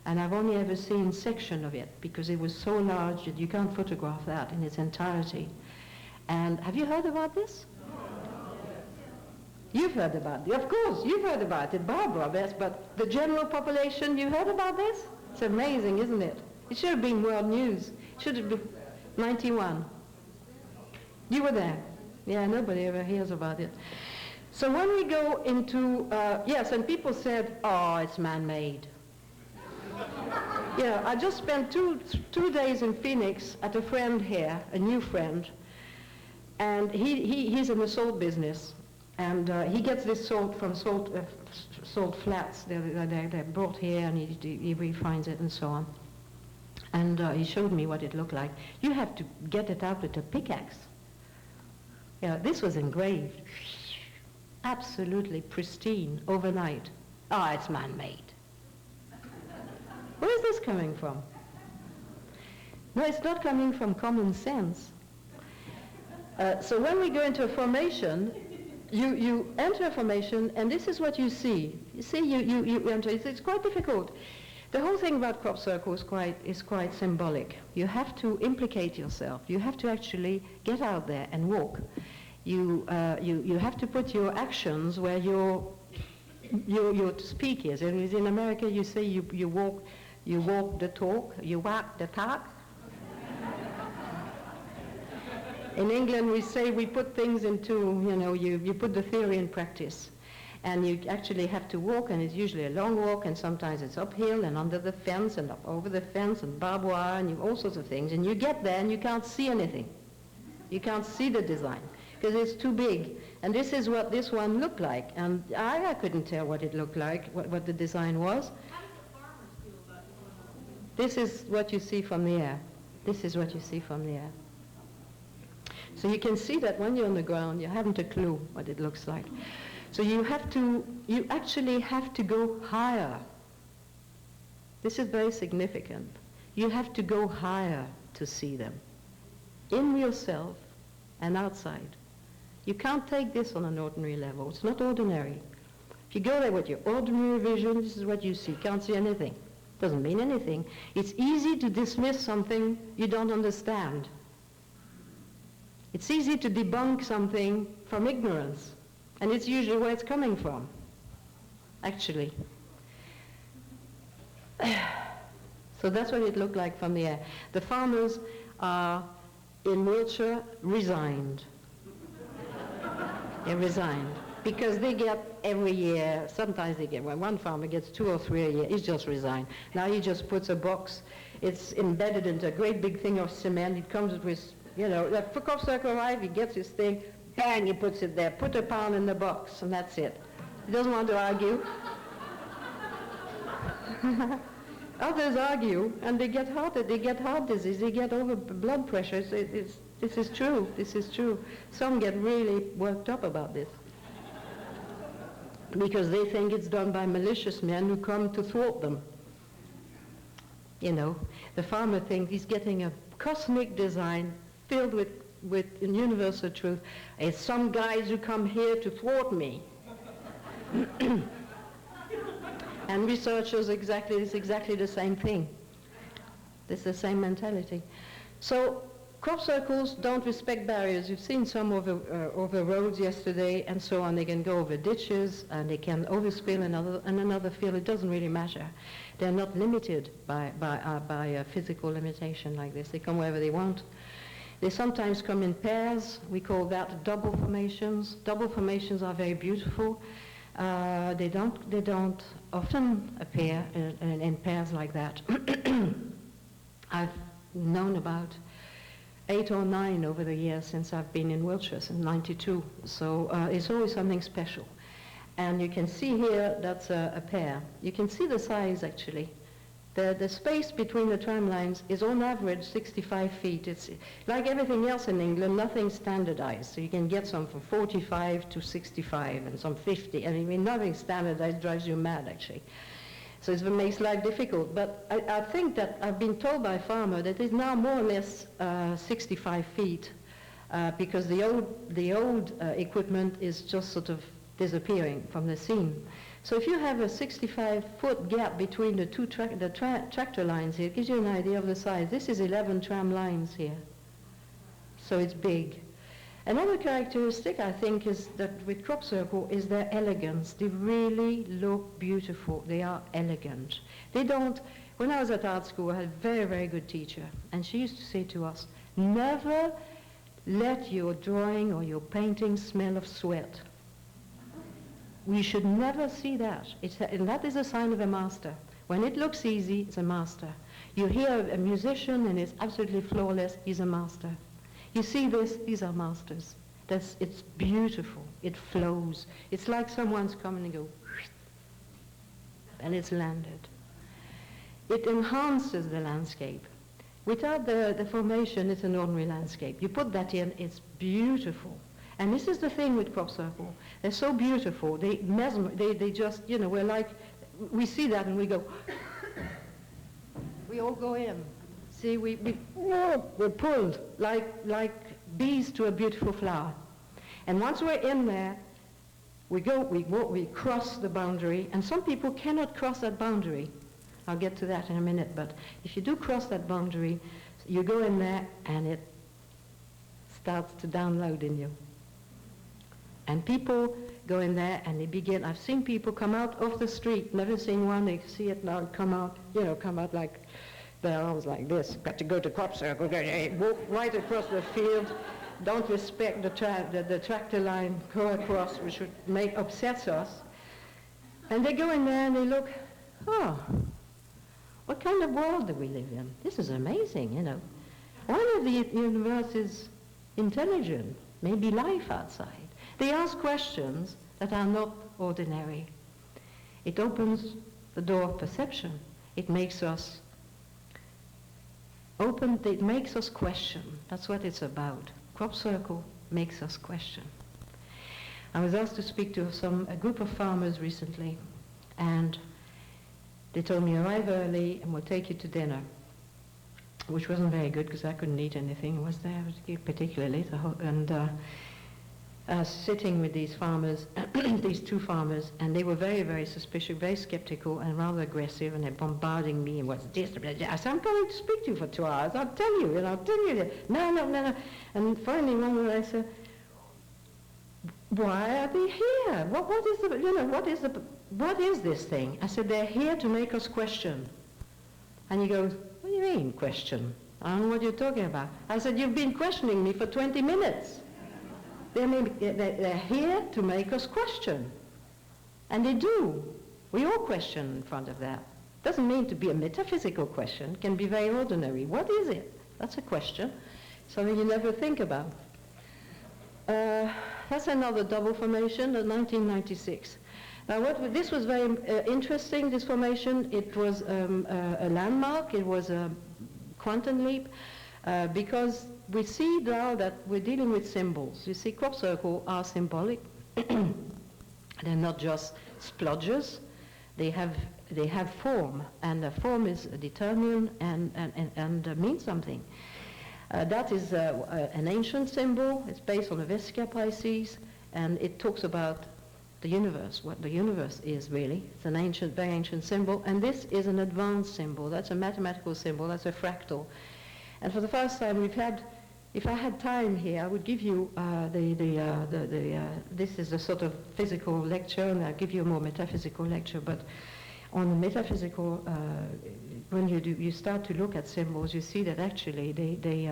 And I've only ever seen a section of it, because it was so large that you can't photograph that in its entirety. And have you heard about this? You've heard about it. Of course, you've heard about it, Barbara, yes, but the general population, you heard about this? It's amazing, isn't it? It should have been world news. It should have been 91. You were there. Yeah, nobody ever hears about it. So when we go into, yes, and people said, oh, it's man-made. Yeah, I just spent two days in Phoenix at a friend here, a new friend, and he's in the salt business, and he gets this salt from salt flats. They're brought here, and he refines it and so on. And he showed me what it looked like. You have to get it out with a pickaxe. Yeah, this was engraved. Absolutely pristine, overnight. Ah, it's man-made. Where is this coming from? No, it's not coming from common sense. So when we go into a formation, you enter a formation, and this is what you see. You see, you enter. It's quite difficult. The whole thing about crop circle is quite symbolic. You have to implicate yourself. You have to actually get out there and walk. You have to put your actions where your speak is. In America, you say you walk the talk, you walk the talk. In England, we say we put things into, you put the theory in practice. And you actually have to walk, and it's usually a long walk, and sometimes it's uphill and under the fence and up over the fence and barbed wire and all sorts of things. And you get there and you can't see anything. You can't see the design because it's too big. And this is what this one looked like. And I couldn't tell what it looked like, what the design was. How did the farmers feel about it? This is what you see from the air. This is what you see from the air. So you can see that when you're on the ground, you haven't a clue what it looks like. So you actually have to go higher. This is very significant. You have to go higher to see them, in yourself and outside. You can't take this on an ordinary level. It's not ordinary. If you go there with your ordinary vision, this is what you see. Can't see anything. Doesn't mean anything. It's easy to dismiss something you don't understand. It's easy to debunk something from ignorance. And it's usually where it's coming from, actually. So that's what it looked like from the air. The farmers are, in Wiltshire, resigned. They're resigned. Because they get every year, sometimes they get, one farmer gets 2 or 3 a year, he's just resigned. Now he just puts a box, it's embedded into a great big thing of cement, it comes with, the crop circle arrives, he gets his thing, bang, he puts it there, put a pound in the box, and that's it. He doesn't want to argue. Others argue, and they get heart disease, they get over blood pressure. This is true, this is true. Some get really worked up about this because they think it's done by malicious men who come to thwart them. The farmer thinks he's getting a cosmic design filled with universal truth. It's some guys who come here to thwart me. And researchers it's exactly the same thing. It's the same mentality. So crop circles don't respect barriers. You've seen some over roads yesterday and so on. They can go over ditches and they can overspill another field. It doesn't really matter. They're not limited by a physical limitation like this. They come wherever they want. They sometimes come in pairs. We call that double formations. Double formations are very beautiful. They don't often appear in pairs like that. I've known about 8 or 9 over the years since I've been in Wiltshire, since '92. So it's always something special. And you can see here that's a pair. You can see the size actually. The space between the tram lines is on average 65 feet. It's like everything else in England, nothing standardized. So you can get some from 45 to 65 and some 50. I mean, nothing standardized drives you mad, actually. So it makes life difficult. But I think that I've been told by a farmer that it's now more or less 65 feet because the old equipment is just sort of disappearing from the scene. So if you have a 65-foot gap between the two tractor lines here, it gives you an idea of the size. This is 11 tram lines here. So it's big. Another characteristic, I think, is that with crop circle is their elegance. They really look beautiful. They are elegant. They don't, when I was at art school, I had a very, very good teacher, and she used to say to us, never let your drawing or your painting smell of sweat. We should never see that. And that is a sign of a master. When it looks easy, it's a master. You hear a musician and it's absolutely flawless, he's a master. You see this, these are masters. It's beautiful, it flows. It's like someone's coming and go, and it's landed. It enhances the landscape. Without the formation, it's an ordinary landscape. You put that in, it's beautiful. And this is the thing with crop circle. They're so beautiful. They just, we're like, we see that and we go, we all go in. See, we're pulled like bees to a beautiful flower. And once we're in there, we cross the boundary, and some people cannot cross that boundary. I'll get to that in a minute, but if you do cross that boundary, you go in there and it starts to download in you. And people go in there and they begin, I've seen people come out off the street, never seen one, they see it now, come out like their arms like this. Got to go to crop circle, walk right across the field, don't respect the tractor line, go across, which upsets us. And they go in there and they look, what kind of world do we live in? This is amazing, One of the universe is intelligent, maybe life outside. They ask questions that are not ordinary. It opens the door of perception. It makes us open, it makes us question. That's what it's about. Crop circle makes us question. I was asked to speak to a group of farmers recently, and they told me, arrive early and we'll take you to dinner, which wasn't very good because I couldn't eat anything. I was there particularly late, and I was sitting with these farmers, these two farmers, and they were very, very suspicious, very skeptical and rather aggressive, and they're bombarding me, and what's this? I said, I'm going to speak to you for 2 hours. I'll tell you, I'll tell you. No. And finally, one day I said, why are they here? What is this thing? I said, they're here to make us question. And he goes, what do you mean, question? I don't know what you're talking about. I said, you've been questioning me for 20 minutes. They're here to make us question. And they do. We all question in front of that. Doesn't mean to be a metaphysical question. It can be very ordinary. What is it? That's a question. Something you never think about. That's another double formation in 1996. Now, this was very interesting, this formation. It was a landmark. It was a quantum leap because we see now that we're dealing with symbols. You see, crop circle are symbolic. They're not just splodges. They have form, and the form is determined and means something. That is an ancient symbol. It's based on the Vesica Pisces, and it talks about the universe, what the universe is really. It's an ancient, very ancient symbol, and this is an advanced symbol. That's a mathematical symbol. That's a fractal. And for the first time, if I had time here, I would give you this is a sort of physical lecture, and I'll give you a more metaphysical lecture. But on the metaphysical, when you start to look at symbols, you see that actually they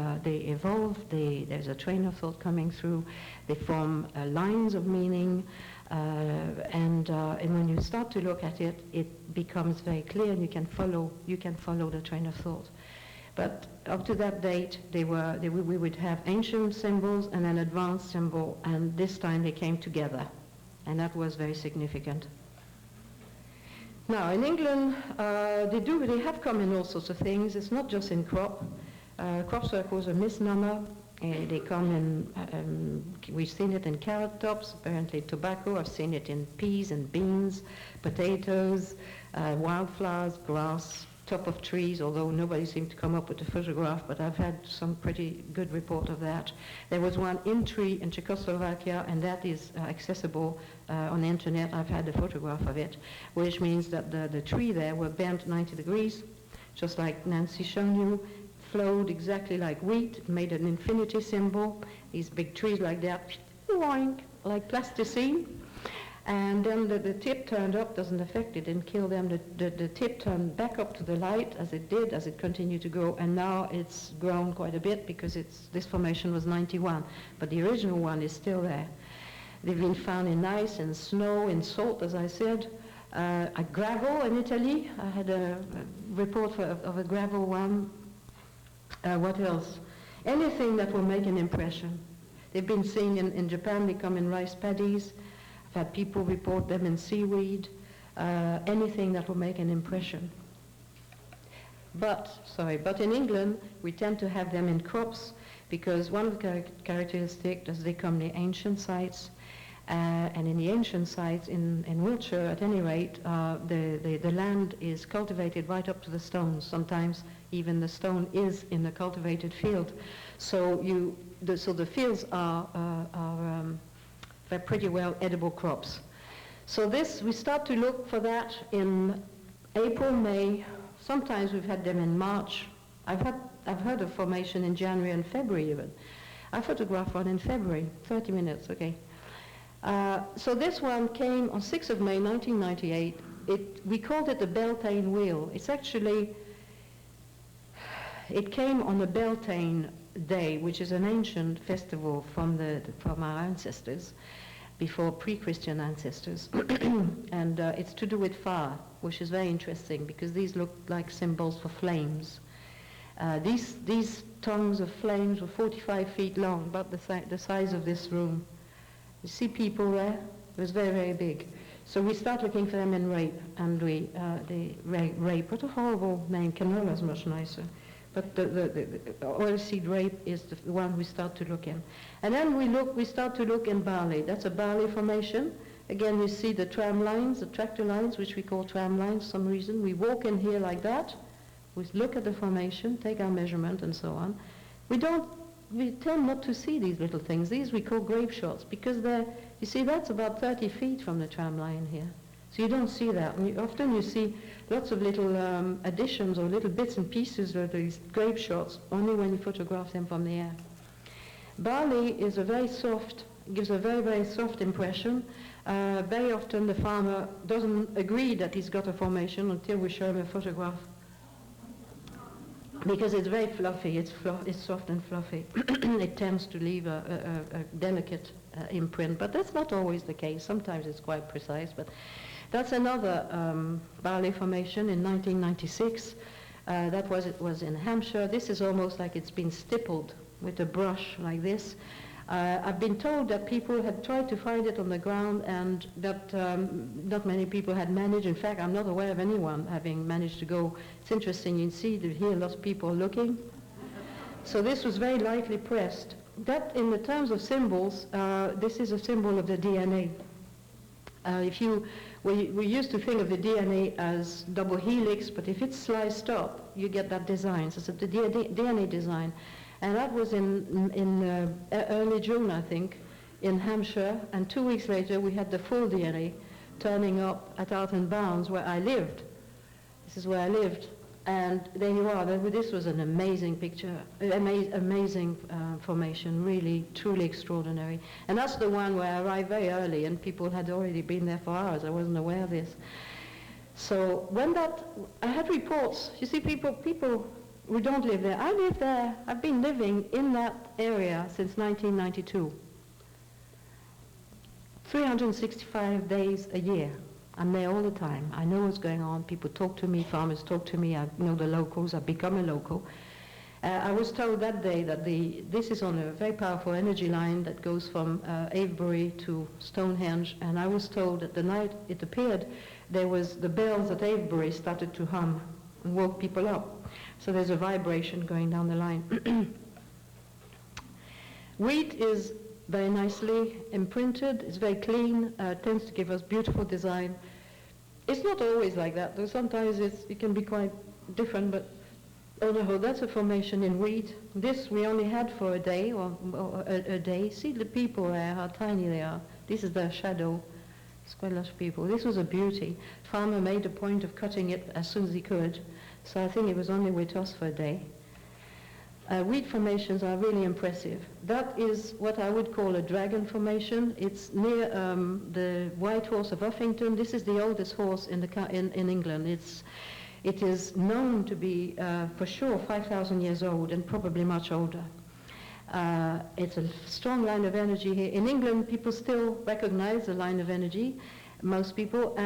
evolve. There's a train of thought coming through. They form lines of meaning, and when you start to look at it, it becomes very clear, and you can follow the train of thought. But up to that date, we would have ancient symbols and an advanced symbol, and this time they came together, and that was very significant. Now, in England, they have come in all sorts of things. It's not just in crop. Crop circles are a misnomer. They come in, we've seen it in carrot tops, apparently tobacco. I've seen it in peas and beans, potatoes, wildflowers, grass, top of trees, although nobody seemed to come up with a photograph, but I've had some pretty good report of that. There was one in tree in Czechoslovakia, and that is accessible on the internet. I've had a photograph of it, which means that the tree there were bent 90 degrees, just like Nancy shown you, flowed exactly like wheat, made an infinity symbol, these big trees like that, boing, like plasticine. And then the tip turned up, doesn't affect it, didn't kill them. The tip turned back up to the light as it did, as it continued to grow, and now it's grown quite a bit because this formation was 91, but the original one is still there. They've been found in ice, in snow, in salt, as I said, gravel in Italy. I had a report of a gravel one. What else? Anything that will make an impression. They've been seen in Japan, they come in rice paddies. I've had people report them in seaweed, anything that will make an impression. But in England, we tend to have them in crops because one of the characteristics is they come in ancient sites, and in the ancient sites in Wiltshire, at any rate, the land is cultivated right up to the stones. Sometimes even the stone is in the cultivated field. So the fields are they're pretty well edible crops. So we start to look for that in April, May. Sometimes we've had them in March. I've heard of formation in January and February even. I photographed one in February, 30 minutes, okay. So this one came on 6th of May 1998. We called it the Beltane Wheel. It came on the Beltane Day, which is an ancient festival from our ancestors, before pre-Christian ancestors. And it's to do with fire, which is very interesting because these look like symbols for flames. These tongues of flames were 45 feet long, about the size of this room. You see people there? It was very, very big. So we start looking for them in rape, and rape, what a horrible name. Canola is much nicer. But the oilseed rape is the one we start to look in. And then we start to look in barley. That's a barley formation. Again, you see the tram lines, the tractor lines, which we call tram lines for some reason. We walk in here like that. We look at the formation, take our measurement, and so on. We tend not to see these little things. These we call grape shots because you see, that's about 30 feet from the tram line here. So you don't see that. And often you see lots of little additions or little bits and pieces of these grape shots only when you photograph them from the air. Barley is gives a very, very soft impression. Very often the farmer doesn't agree that he's got a formation until we show him a photograph, because it's very fluffy, it's soft and fluffy. It tends to leave a delicate imprint, but that's not always the case. Sometimes it's quite precise, but that's another barley formation in 1996. It was in Hampshire. This is almost like it's been stippled with a brush like this. I've been told that people had tried to find it on the ground and that not many people had managed. In fact, I'm not aware of anyone having managed to go. It's interesting, you see here lots of people looking. So this was very lightly pressed. That, in the terms of symbols, this is a symbol of the DNA. We used to think of the DNA as double helix, but if it's sliced up, you get that design. So it's the DNA design. And that was in early June, I think, in Hampshire. And 2 weeks later, we had the full DNA turning up at Alton Bounds, where I lived. This is where I lived. And there you are. This was an amazing picture, amazing formation, really, truly extraordinary. And that's the one where I arrived very early, and people had already been there for hours. I wasn't aware of this. So I had reports. You see, people we don't live there. I live there. I've been living in that area since 1992. 365 days a year. I'm there all the time. I know what's going on. People talk to me. Farmers talk to me. I know the locals. I've become a local. I was told that day that this is on a very powerful energy line that goes from Avebury to Stonehenge. And I was told that the night it appeared, the bells at Avebury started to hum and woke people up. So there's a vibration going down the line. Wheat is very nicely imprinted. It's very clean. Tends to give us beautiful design. It's not always like that, though sometimes it can be quite different, but on the whole, that's a formation in wheat. This we only had for a day, or a day. See the people there, how tiny they are. This is their shadow. It's quite a lot of people. This was a beauty. Farmer made a point of cutting it as soon as he could. So I think it was only with us for a day. Wheat formations are really impressive. That is what I would call a dragon formation. It's near the White Horse of Uffington. This is the oldest horse in England. It is known to be for sure 5,000 years old and probably much older. It's a strong line of energy here. In England, people still recognize the line of energy, most people.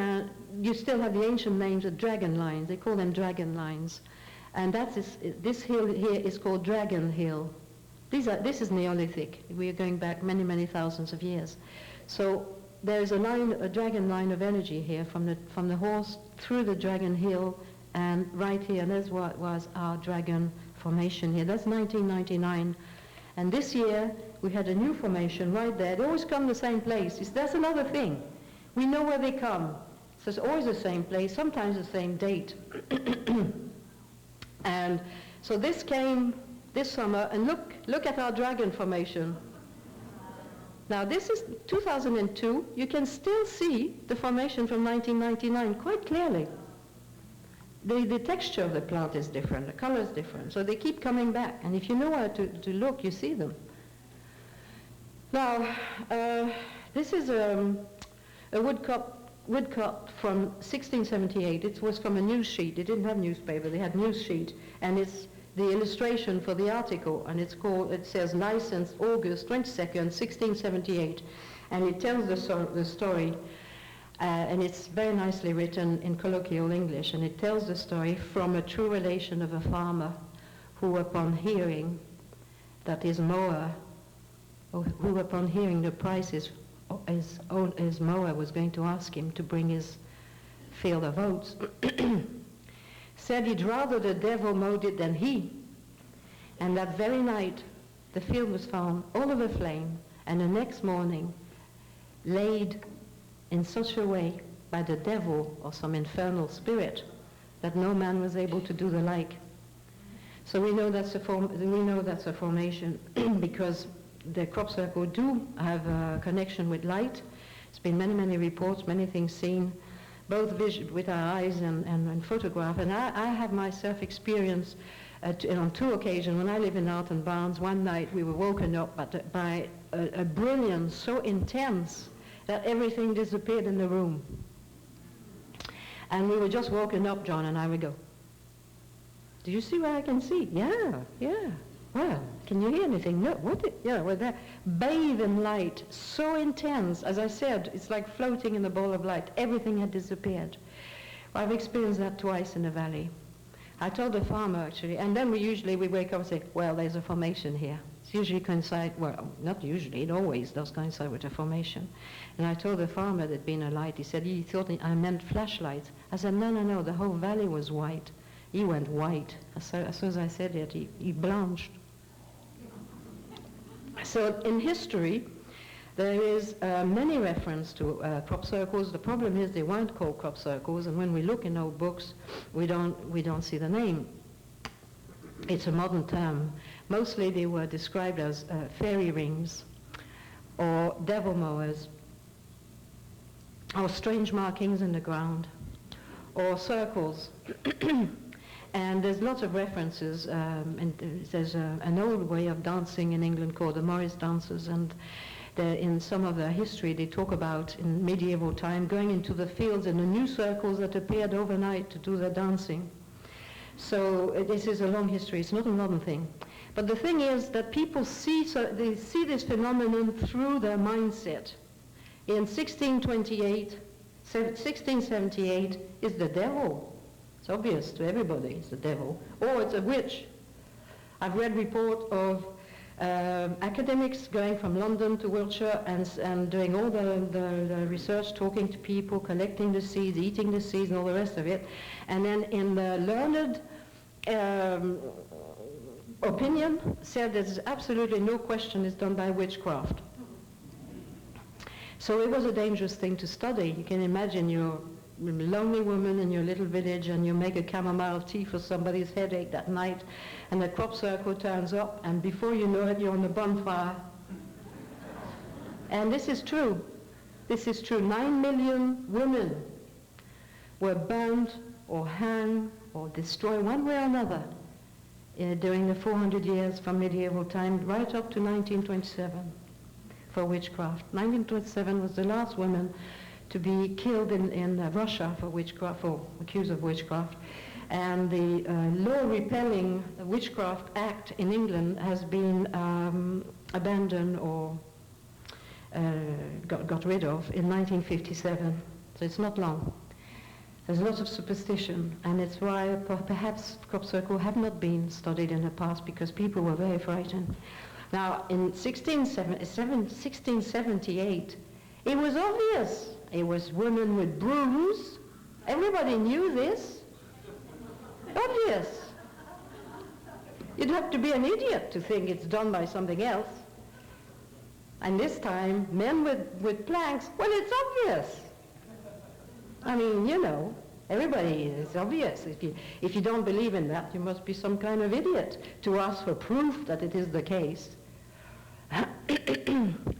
You still have the ancient names of dragon lines. They call them dragon lines. And this hill here is called Dragon Hill. This is Neolithic. We are going back many, many thousands of years. So there is a dragon line of energy here from the horse through the Dragon Hill and right here. And that's what was our dragon formation here. That's 1999. And this year we had a new formation right there. They always come the same place. That's another thing. We know where they come. So it's always the same place, sometimes the same date. And so this came this summer, and look at our dragon formation. Now this is 2002. You can still see the formation from 1999 quite clearly. The texture of the plant is different, the color is different, so they keep coming back. And if you know where to look, you see them. Now, this is a woodcut from 1678. It was from a news sheet. They didn't have newspaper, they had news sheet. And it's the illustration for the article, and it says licensed August 22nd, 1678. And it tells the story, and it's very nicely written in colloquial English, and it tells the story from a true relation of a farmer who upon hearing that his mower, who upon hearing the prices his mower was going to ask him to bring his field of oats, said he'd rather the devil mowed it than he. And that very night, the field was found all of aflame, and the next morning, laid in such a way by the devil or some infernal spirit that no man was able to do the like. So we know that's a formation because the crop circle do have a connection with light. There's been many, many reports, many things seen, both with our eyes and photograph. And I have myself experienced on two occasions when I live in Alton Barnes. One night we were woken up by a brilliance so intense that everything disappeared in the room. And we were just woken up, John and I would go, "Do you see what I can see?" Yeah. Well, can you hear anything? No. We're there. Bathed in light, so intense. As I said, it's like floating in a ball of light. Everything had disappeared. I've experienced that twice in the valley. I told the farmer, actually, and then we wake up and say, well, there's a formation here. It's usually not usually, it always does coincide with a formation. And I told the farmer there'd been a light. He said he thought I meant flashlights. I said, no, the whole valley was white. He went white. As soon as I said it, he blanched. So in history, there is many reference to crop circles. The problem is they weren't called crop circles, and when we look in old books, we don't see the name. It's a modern term. Mostly they were described as fairy rings, or devil mowers, or strange markings in the ground, or circles. And there's lots of references, and there's an old way of dancing in England called the Morris dances, and in some of their history they talk about in medieval time going into the fields and the new circles that appeared overnight to do their dancing. So this is a long history, it's not a modern thing. But the thing is that people see this phenomenon through their mindset. In 1678 is the devil. It's obvious to everybody, it's the devil. Or it's a witch. I've read report of academics going from London to Wiltshire and doing all the research, talking to people, collecting the seeds, eating the seeds, and all the rest of it. And then in the learned opinion, said there's absolutely no question it's done by witchcraft. So it was a dangerous thing to study. You can imagine you're a lonely woman in your little village and you make a chamomile tea for somebody's headache that night, and the crop circle turns up, and before you know it, you're on the bonfire. And this is true. This is true. 9 million women were burned or hanged or destroyed one way or another during the 400 years from medieval time right up to 1927 for witchcraft. 1927 was the last woman to be killed in Russia for witchcraft, or accused of witchcraft. And the law repelling the Witchcraft Act in England has been abandoned or got rid of in 1957. So it's not long. There's a lot of superstition, and it's why perhaps crop circle have not been studied in the past, because people were very frightened. Now, in 1678, it was obvious. It was women with brooms. Everybody knew this. Obvious. You'd have to be an idiot to think it's done by something else. And this time, men with planks, well, it's obvious. I mean, you know, everybody, it's obvious. If you don't believe in that, you must be some kind of idiot to ask for proof that it is the case.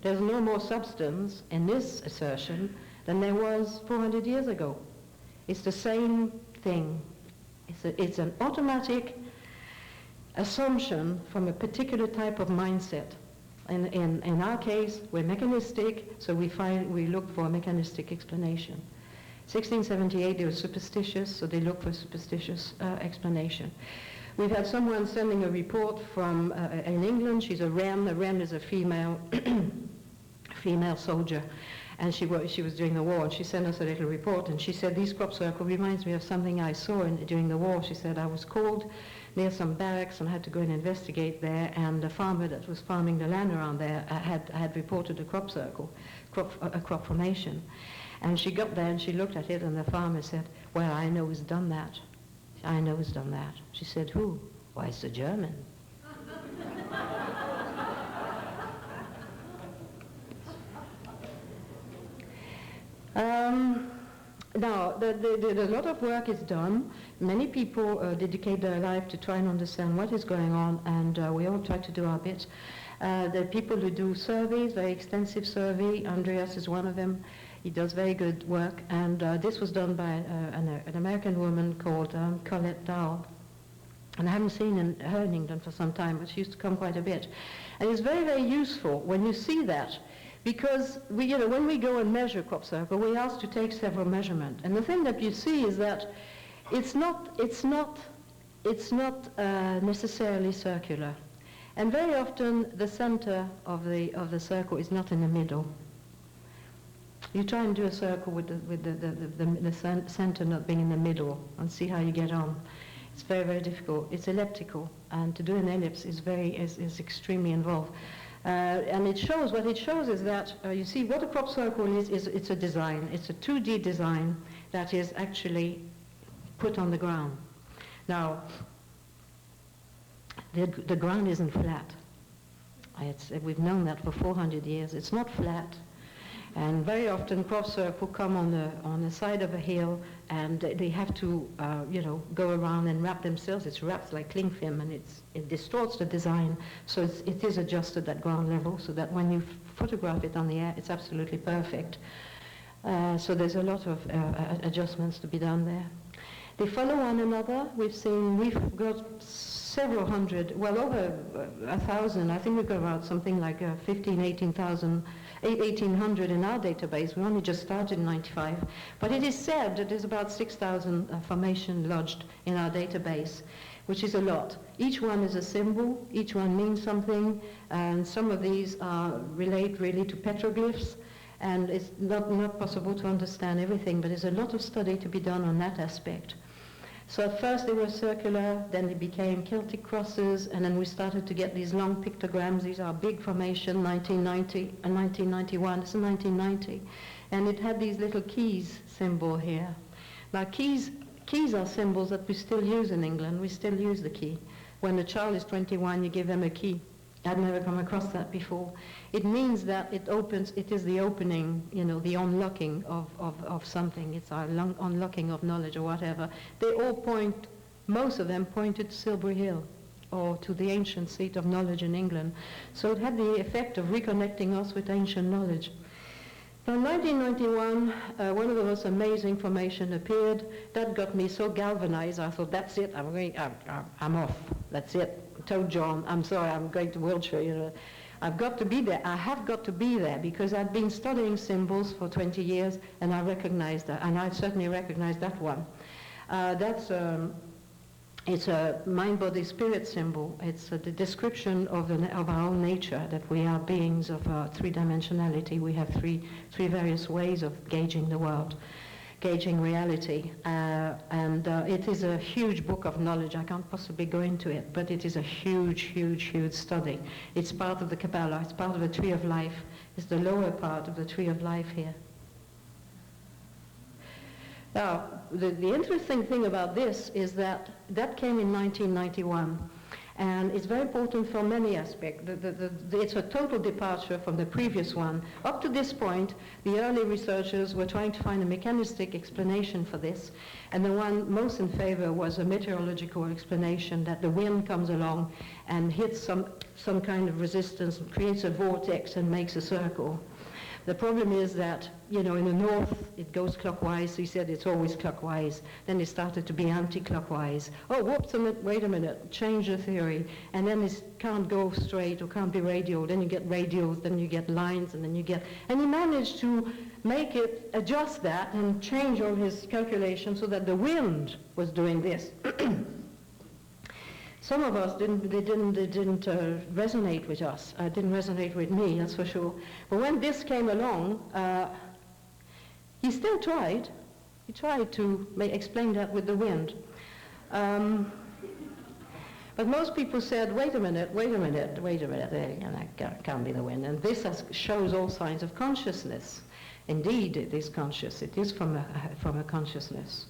There's no more substance in this assertion than there was 400 years ago. It's the same thing. It's an automatic assumption from a particular type of mindset. In our case, we're mechanistic, so we look for a mechanistic explanation. 1678, they were superstitious, so they looked for a superstitious explanation. We've had someone sending a report from in England. She's a Wren. A Wren is a female soldier, and she was during the war. And she sent us a little report, and she said, "This crop circle reminds me of something I saw during the war." She said, "I was called near some barracks and had to go and investigate there, and the farmer that was farming the land around there had reported a crop circle, a crop formation." And she got there and she looked at it, and the farmer said, "Well, I know who's done that. I know who's done that." She said, "Who?" "Why, it's a German." Now, a lot of work is done. Many people dedicate their life to try and understand what is going on, and we all try to do our bit. There are people who do surveys, very extensive survey. Andreas is one of them. He does very good work, and this was done by an American woman called Colette Dowell. And I haven't seen her in England for some time, but she used to come quite a bit. And it's very, very useful when you see that, because when we go and measure crop circle, we're asked to take several measurements. And the thing that you see is that it's not necessarily circular. And very often the center of the circle is not in the middle. You try and do a circle with the center not being in the middle and see how you get on. It's very, very difficult. It's elliptical, and to do an ellipse is extremely involved. And what it shows is that, you see, what a crop circle is it's a design. It's a 2D design that is actually put on the ground. Now, the ground isn't flat. We've known that for 400 years. It's not flat. And very often crop circle come on the side of a hill, and they have to go around and wrap themselves. It's wrapped like cling film, and it distorts the design. So it is adjusted at ground level, so that when you photograph it on the air, it's absolutely perfect. So there's a lot of adjustments to be done there. They follow one another. We've got several hundred, well over 1,000. I think we've got about something like 1,800 in our database. We only just started in 95. But it is said that there's about 6,000 formation lodged in our database, which is a lot. Each one is a symbol. Each one means something. And some of these relate really to petroglyphs. And it's not possible to understand everything, but there's a lot of study to be done on that aspect. So at first they were circular, then they became Celtic crosses, and then we started to get these long pictograms. These are big formation, 1990 and 1991. This is 1990. And it had these little keys symbol here. Now keys are symbols that we still use in England. We still use the key. When a child is 21, you give them a key. I'd never come across that before. It means that it is the opening, the unlocking of something. It's our unlocking of knowledge or whatever. They all most of them pointed to Silbury Hill or to the ancient seat of knowledge in England. So it had the effect of reconnecting us with ancient knowledge. Now, in 1991, one of the most amazing formation appeared. That got me so galvanized, I thought, that's it, I'm off. That's it. I told John, I'm sorry, I'm going to Wiltshire, you know. I've got to be there. I have got to be there because I've been studying symbols for 20 years and I recognize that, and I certainly recognize that one. It's a mind-body-spirit symbol. It's the description of our own nature, that we are beings of three-dimensionality. We have three various ways of gauging the world, gauging reality. It is a huge book of knowledge. I can't possibly go into it, but it is a huge, huge, huge study. It's part of the Kabbalah. It's part of the Tree of Life. It's the lower part of the Tree of Life here. Now, the interesting thing about this is that came in 1991, and it's very important for many aspects. It's a total departure from the previous one. Up to this point, the early researchers were trying to find a mechanistic explanation for this, and the one most in favor was a meteorological explanation, that the wind comes along and hits some kind of resistance, creates a vortex and makes a circle. The problem is that, you know, in the north it goes clockwise. He said it's always clockwise. Then it started to be anti-clockwise. Oh, whoops, wait a minute, change the theory. And then it can't go straight or can't be radial. Then you get radials, then you get lines, and then you get... And he managed to make it, adjust that and change all his calculations so that the wind was doing this. Some of us didn't resonate with us. Didn't resonate with me, that's for sure. But when this came along, he still tried. He tried to explain that with the wind. But most people said, wait a minute, that can't be the wind. And this shows all signs of consciousness. Indeed, it is conscious. It is from a consciousness.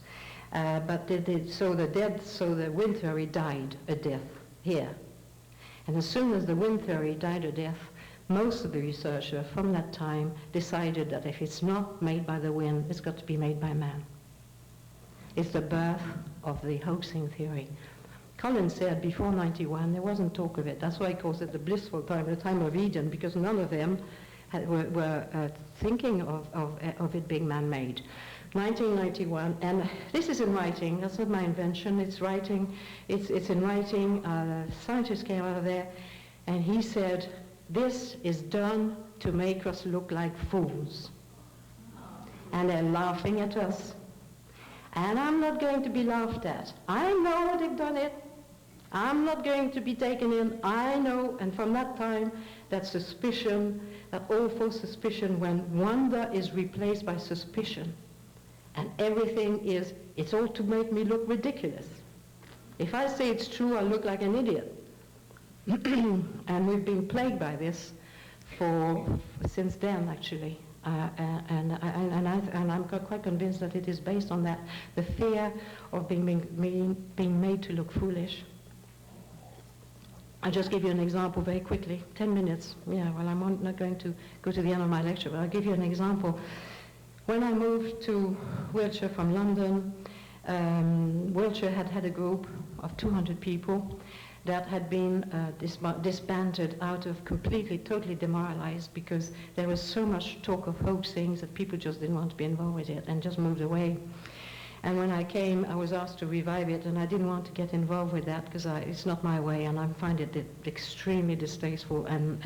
So the wind theory died a death here. And as soon as the wind theory died a death, most of the researchers from that time decided that if it's not made by the wind, it's got to be made by man. It's the birth of the hoaxing theory. Collins said before 91 there wasn't talk of it. That's why he calls it the blissful time, the time of Eden, because none of them were thinking of it being man-made. 1991, and this is in writing. That's not my invention. It's writing. It's in writing. Scientist came out of there, and he said, "This is done to make us look like fools," and they're laughing at us. And I'm not going to be laughed at. I know they've done it. I'm not going to be taken in. I know, and from that time, that suspicion, that awful suspicion, when wonder is replaced by suspicion. And everything is, it's all to make me look ridiculous. If I say it's true, I'll look like an idiot. And we've been plagued by this since then, actually. And I'm quite convinced that it is based on that, the fear of being made to look foolish. I'll just give you an example very quickly, 10 minutes. Yeah, well, I'm not going to go to the end of my lecture, but I'll give you an example. When I moved to Wiltshire from London, Wiltshire had a group of 200 people that had been disbanded out of totally demoralized, because there was so much talk of hoaxings that people just didn't want to be involved with it and just moved away. And when I came, I was asked to revive it, and I didn't want to get involved with that because it's not my way, and I find it extremely distasteful and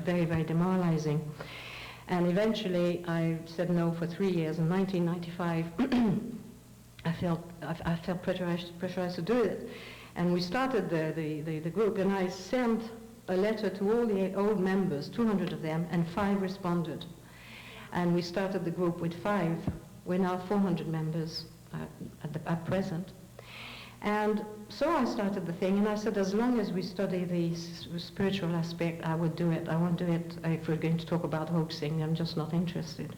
very, very demoralizing. And eventually I said no for 3 years. In 1995, I felt pressurized to do it. And we started the group, and I sent a letter to all the old members, 200 of them, and 5 responded. And we started the group with 5. We're now 400 members at present. And so I started the thing, and I said, as long as we study the spiritual aspect, I would do it. I won't do it if we're going to talk about hoaxing. I'm just not interested.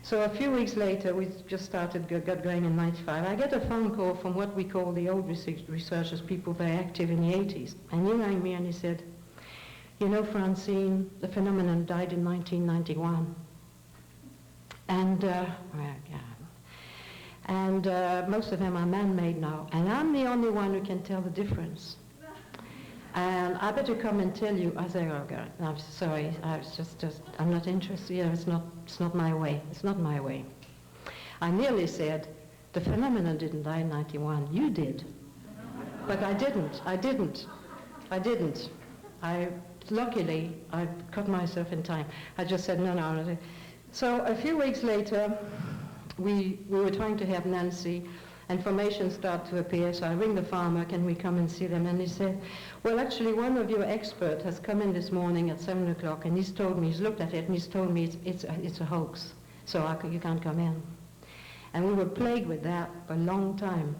So a few weeks later, we just got going in 95. I get a phone call from what we call the old researchers, people very active in the 80s. And he rang me and he said, "You know, Francine, the phenomenon died in 1991. And most of them are man-made now. And I'm the only one who can tell the difference. And I better come and tell you." I said, "Oh God, I'm sorry. I was just I'm not interested. Yeah, it's not my way. It's not my way." I nearly said, "The phenomenon didn't die in 91. You did." But I didn't. Luckily, I cut myself in time. I just said, no. So a few weeks later, we were trying to have Nancy. Information started to appear, so I ring the farmer, can we come and see them? And he said, well, actually, one of your experts has come in this morning at 7 o'clock, and he's told me, he's looked at it, and he's told me it's a hoax, so you can't come in. And we were plagued with that for a long time.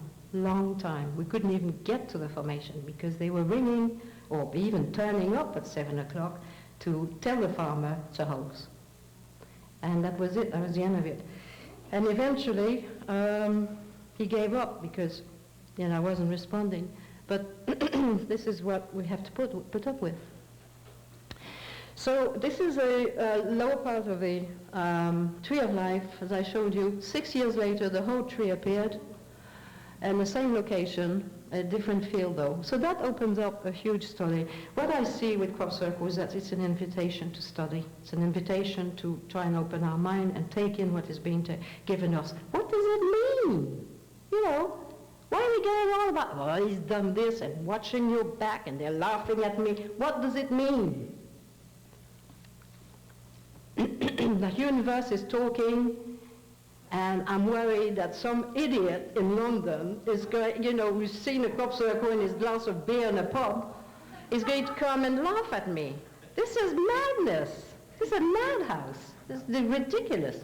We couldn't even get to the formation because they were ringing or even turning up at 7 o'clock to tell the farmer it's a hoax. And that was it, that was the end of it. And eventually, he gave up because, I wasn't responding. But this is what we have to put up with. So this is a lower part of the tree of life, as I showed you. 6 years later, the whole tree appeared, and the same location, a different field though. So that opens up a huge story. What I see with Crop Circle is that it's an invitation to study. It's an invitation to try and open our mind and take in what is being given us. What does it mean? Why are we going on about, well, he's done this and watching your back and they're laughing at me. What does it mean? The universe is talking, and I'm worried that some idiot in London is going, who's seen a crop circle and his glass of beer in a pub, is going to come and laugh at me. This is madness. This is a madhouse. This is ridiculous.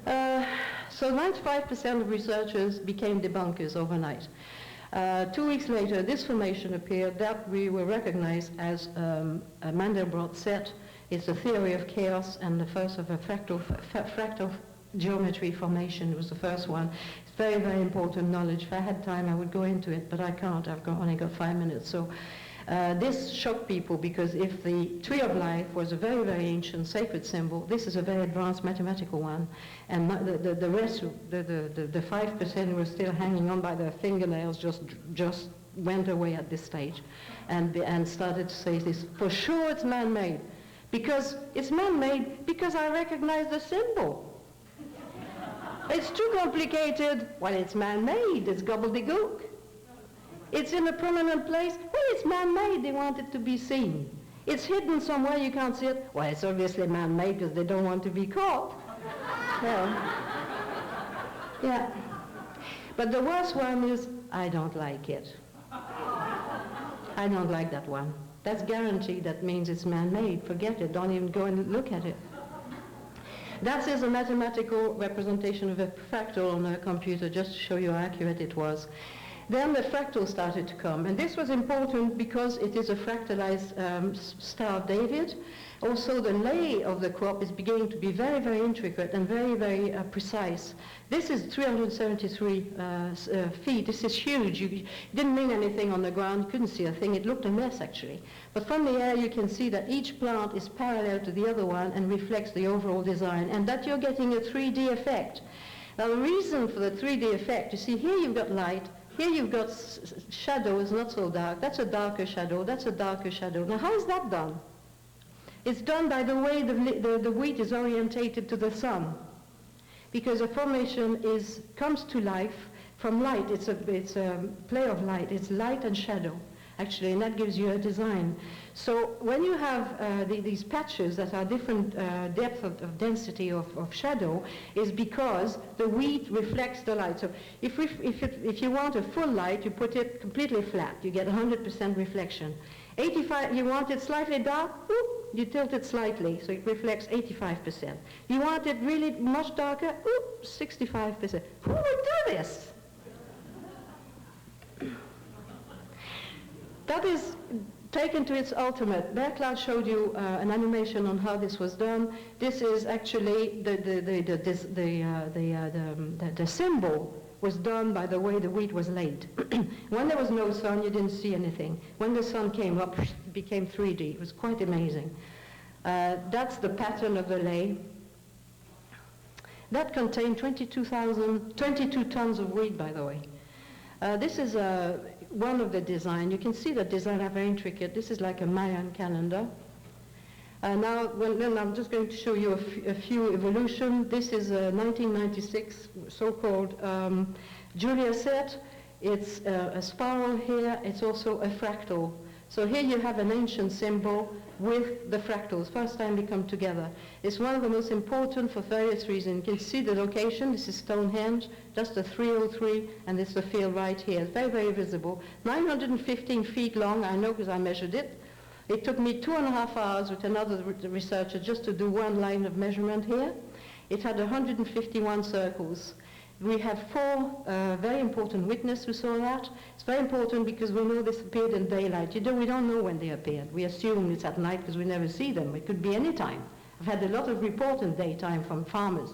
So 95% of researchers became debunkers overnight. 2 weeks later, this formation appeared that we were recognized as Mandelbrot set. It's a theory of chaos and the first of a fractal geometry formation. It was the first one. It's very, very important knowledge. If I had time, I would go into it, but I can't. Only got 5 minutes. So this shocked people because if the tree of life was a very, very ancient sacred symbol, this is a very advanced mathematical one. And the rest, the 5% were still hanging on by their fingernails, just went away at this stage and started to say this. For sure it's man-made. Because it's man-made because I recognize the symbol. It's too complicated. Well, it's man-made. It's gobbledygook. It's in a prominent place. Well, it's man-made. They want it to be seen. It's hidden somewhere. You can't see it. Well, it's obviously man-made because they don't want to be caught. Well, yeah. But the worst one is, I don't like it. I don't like that one. That's guaranteed. That means it's man-made. Forget it. Don't even go and look at it. That is a mathematical representation of a fractal on a computer, just to show you how accurate it was. Then the fractal started to come, and this was important because it is a fractalized Star of David. Also, the lay of the crop is beginning to be very, very intricate and very, very precise. This is 373 feet. This is huge. It didn't mean anything on the ground. You couldn't see a thing. It looked a mess, actually. But from the air, you can see that each plant is parallel to the other one and reflects the overall design, and that you're getting a 3D effect. Now, the reason for the 3D effect, you see, here you've got light. Here you've got shadow, is not so dark. That's a darker shadow. That's a darker shadow. Now, how is that done? It's done by the way the wheat is orientated to the sun. Because a formation comes to life from light. It's a play of light. It's light and shadow, actually, and that gives you a design. So when you have these patches that are different depth of density of shadow, is because the wheat reflects the light. So if you want a full light, you put it completely flat. You get 100% reflection. 85, you want it slightly dark, whoop, you tilt it slightly, so it reflects 85%. You want it really much darker, whoop, 65%. Who would do this? That is taken to its ultimate. Bercloud showed you an animation on how this was done. This is actually the symbol was done by the way the wheat was laid. When there was no sun, you didn't see anything. When the sun came up, it became 3D. It was quite amazing. That's the pattern of the lay. That contained 22 tons of wheat, by the way. This is one of the design. You can see the design are very intricate. This is like a Mayan calendar. Now, well, I'm just going to show you a few evolution. This is 1996, so-called Julia set. It's a spiral here. It's also a fractal. So here you have an ancient symbol with the fractals. First time they come together. It's one of the most important for various reasons. You can see the location. This is Stonehenge, just a 303, and this is the field right here. It's very, very visible. 915 feet long, I know because I measured it. It took me 2.5 hours with another researcher just to do one line of measurement here. It had 151 circles. We have 4 very important witnesses who saw that. It's very important because we know this appeared in daylight. We don't know when they appeared. We assume it's at night because we never see them. It could be any time. I've had a lot of report in daytime from farmers.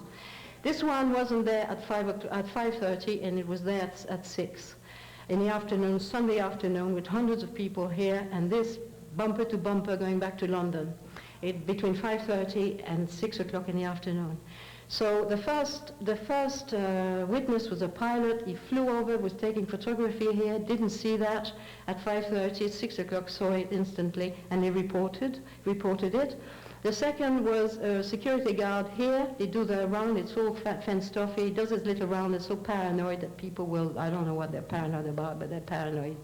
This one wasn't there at 5:30, and it was there at 6 in the afternoon, Sunday afternoon, with hundreds of people here, and this bumper to bumper going back to London, between 5:30 and 6 o'clock in the afternoon. So the first witness was a pilot. He flew over, was taking photography here, didn't see that at 5:30, 6 o'clock, saw it instantly, and he reported it. The second was a security guard here. They do the round, it's all fenced off. He does his little round. It's so paranoid that people will, I don't know what they're paranoid about, but they're paranoid.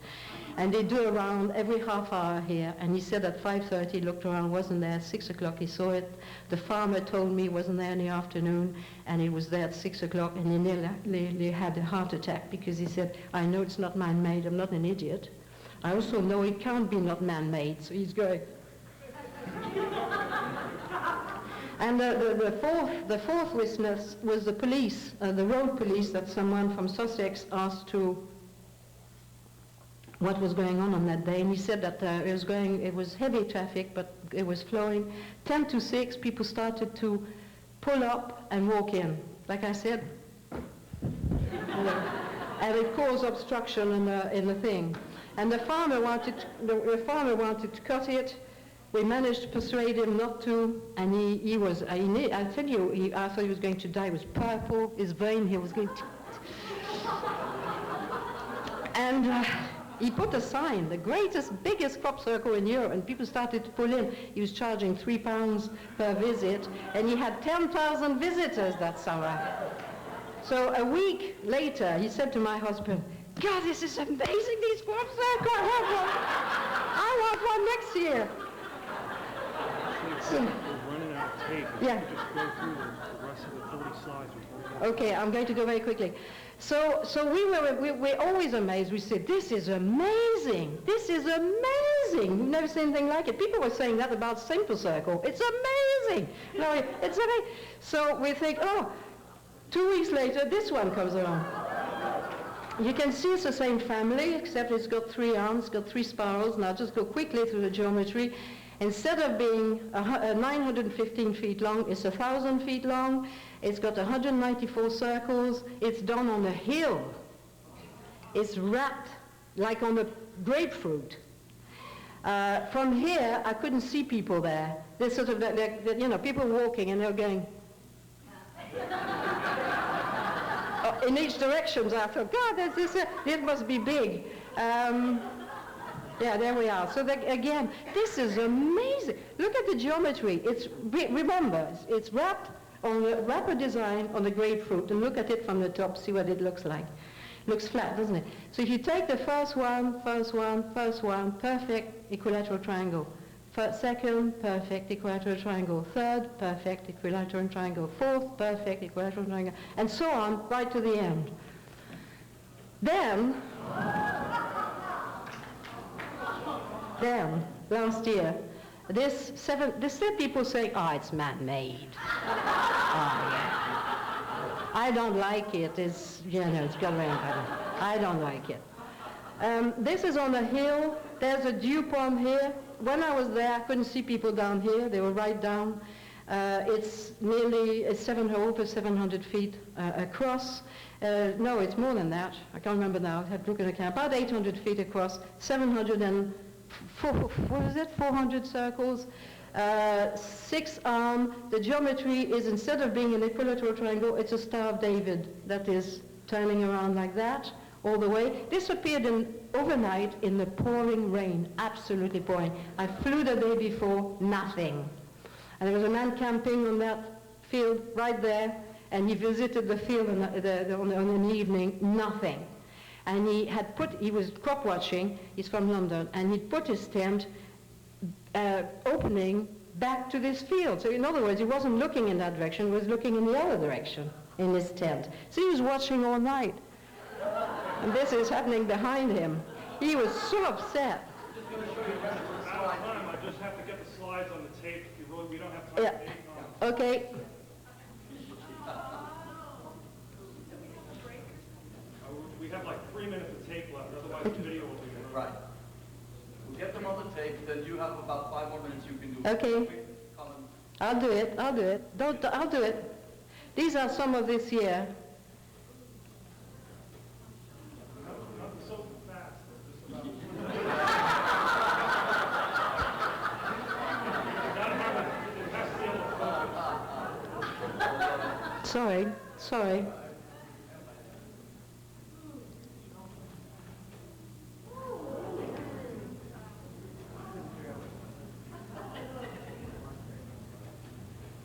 And they do a round every half hour here. And he said at 5:30, he looked around, wasn't there. 6 o'clock, he saw it. The farmer told me he wasn't there in the afternoon, and he was there at 6 o'clock, and he nearly had a heart attack because he said, I know it's not man-made, I'm not an idiot. I also know it can't be not man-made, so he's going. And the fourth witness was the police, the road police, that someone from Sussex asked to what was going on that day, and he said that it was heavy traffic, but it was flowing. 10 to 6, people started to pull up and walk in. Like I said, and it caused obstruction in the thing. And the farmer wanted to cut it. We managed to persuade him not to, and I tell you, I thought he was going to die. It was purple, his vein, he was going to... And he put a sign, the biggest crop circle in Europe, and people started to pull in. He was charging £3 per visit, and he had 10,000 visitors that summer. So a week later, he said to my husband, God, this is amazing, these crop circles, I want one next year. We're running out of tape. Yeah. Just go through the rest of the 30 slides. Okay, I'm going to go very quickly. So we're always amazed. We said, this is amazing. This is amazing. We've never seen anything like it. People were saying that about simple circle. It's amazing. No, it's amazing. So we think, 2 weeks later, this one comes along. You can see it's the same family, except it's got 3 arms, got 3 spirals. Now just go quickly through the geometry. Instead of being 915 feet long, it's 1,000 feet long. It's got 194 circles. It's done on a hill. It's wrapped like on a grapefruit. From here, I couldn't see people there. There's sort of, people walking and they're going in each direction. So I thought, God, it must be big. Yeah, there we are. So again, this is amazing. Look at the geometry. Remember, it's wrapped on the wrapper design on the grapefruit, and look at it from the top, see what it looks like. Looks flat, doesn't it? So if you take the first one, perfect equilateral triangle. Second, perfect equilateral triangle. Third, perfect equilateral triangle. Fourth, perfect equilateral triangle. And so on, right to the end. Then, last year, this set people saying, it's man-made. Yeah. I don't like it. It's got very bad. I don't like it. This is on a hill. There's a dew point here. When I was there, I couldn't see people down here. They were right down. It's nearly over 700 feet across. No, it's more than that. I can't remember now. I have to look at the camp. About 800 feet across, 400 circles, 6 arm. The geometry is, instead of being an equilateral triangle, it's a Star of David that is turning around like that all the way. This appeared overnight in the pouring rain, absolutely pouring. I flew the day before, nothing. And there was a man camping on that field right there, and he visited the field on an evening, nothing. And he was crop watching, he's from London, and he'd put his tent opening back to this field. So in other words, he wasn't looking in that direction, he was looking in the other direction in his tent. So he was watching all night. And this is happening behind him. He was so upset. Out of time, I just have to get the slides on the tape. We don't have time Yeah. to take on. Okay. We have like 3 minutes of tape left, otherwise the video will be ruined. Right. We'll get them on the tape, then you have about 5 more minutes you can do. Okay. Quick comment. I'll do it. I'll do it. These are some of this year. Not so fast. Just about. Gotta have it has to be able to focus. Sorry.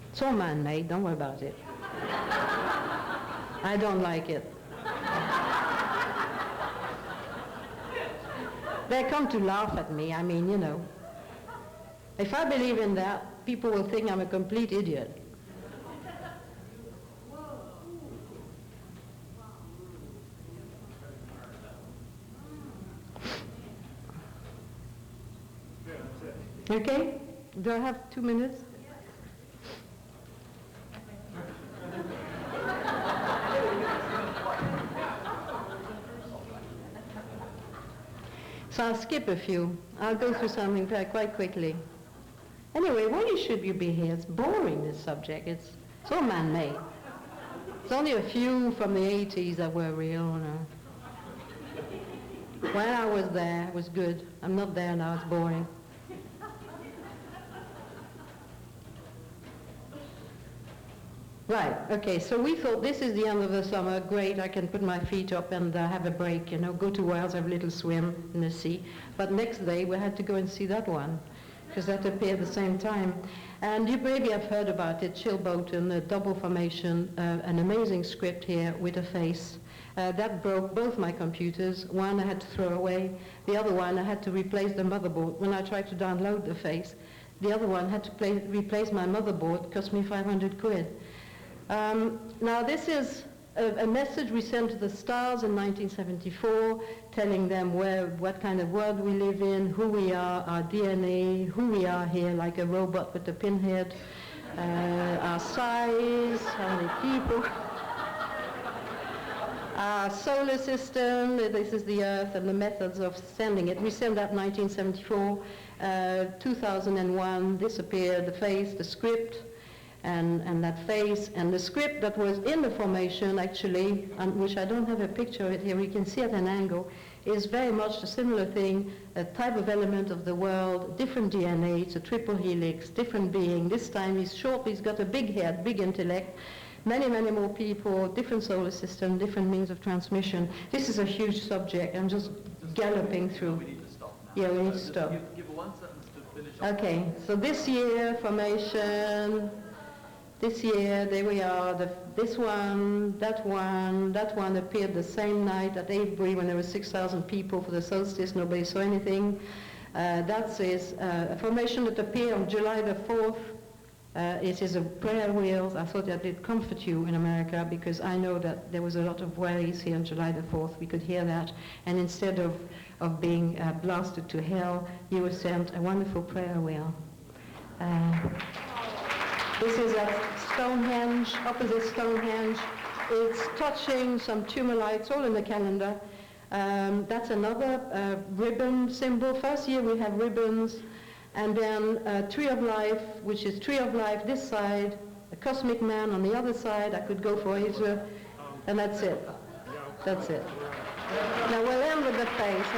It's all man-made, don't worry about it. I don't like it. They come to laugh at me, I mean, you know. If I believe in that, people will think I'm a complete idiot. Yeah, that's it. Okay? Do I have 2 minutes? So I'll skip a few. I'll go through something quite quickly. Anyway, why should you be here? It's boring, this subject. It's all man-made. There's only a few from the 80s that were real. You know. When I was there, it was good. I'm not there now, it's boring. Right, okay, so we thought this is the end of the summer, great, I can put my feet up and have a break, you know, go to Wales, have a little swim in the sea. But next day we had to go and see that one, because that appeared at the same time. And you maybe have heard about it, Chilbolton, a double formation, an amazing script here with a face. That broke both my computers. One I had to throw away, the other one I had to replace the motherboard. When I tried to download the face, the other one had to replace my motherboard, cost me 500 quid. Now this is a message we sent to the stars in 1974, telling them what kind of world we live in, who we are, our DNA, who we are here, like a robot with a pinhead, our size, how many people, our solar system, this is the Earth, and the methods of sending it. We sent that in 1974, 2001, this appeared, the face, the script, and that face, and the script that was in the formation actually, which I don't have a picture of it here, we can see at an angle, is very much a similar thing, a type of element of the world, different DNA, it's a triple helix, different being. This time he's short, he's got a big head, big intellect, many, many more people, different solar system, different means of transmission. This is a huge subject, I'm just galloping through. We need to stop now. Yeah, we need to stop. Give one sentence to finish off. Okay, so this year, formation, this year, there we are, this one, that one appeared the same night at Avebury when there were 6,000 people for the solstice, nobody saw anything. That is a formation that appeared on July the 4th. It is a prayer wheel. I thought I did comfort you in America because I know that there was a lot of worries here on July the 4th. We could hear that. And instead of being blasted to hell, you were sent a wonderful prayer wheel. This is at Stonehenge, opposite Stonehenge. It's touching some tumelites, all in the calendar. That's another ribbon symbol. First year we have ribbons, and then Tree of Life, which is Tree of Life this side, a cosmic man on the other side. I could go for Asia, and that's it. That's it. Now we'll end with the face.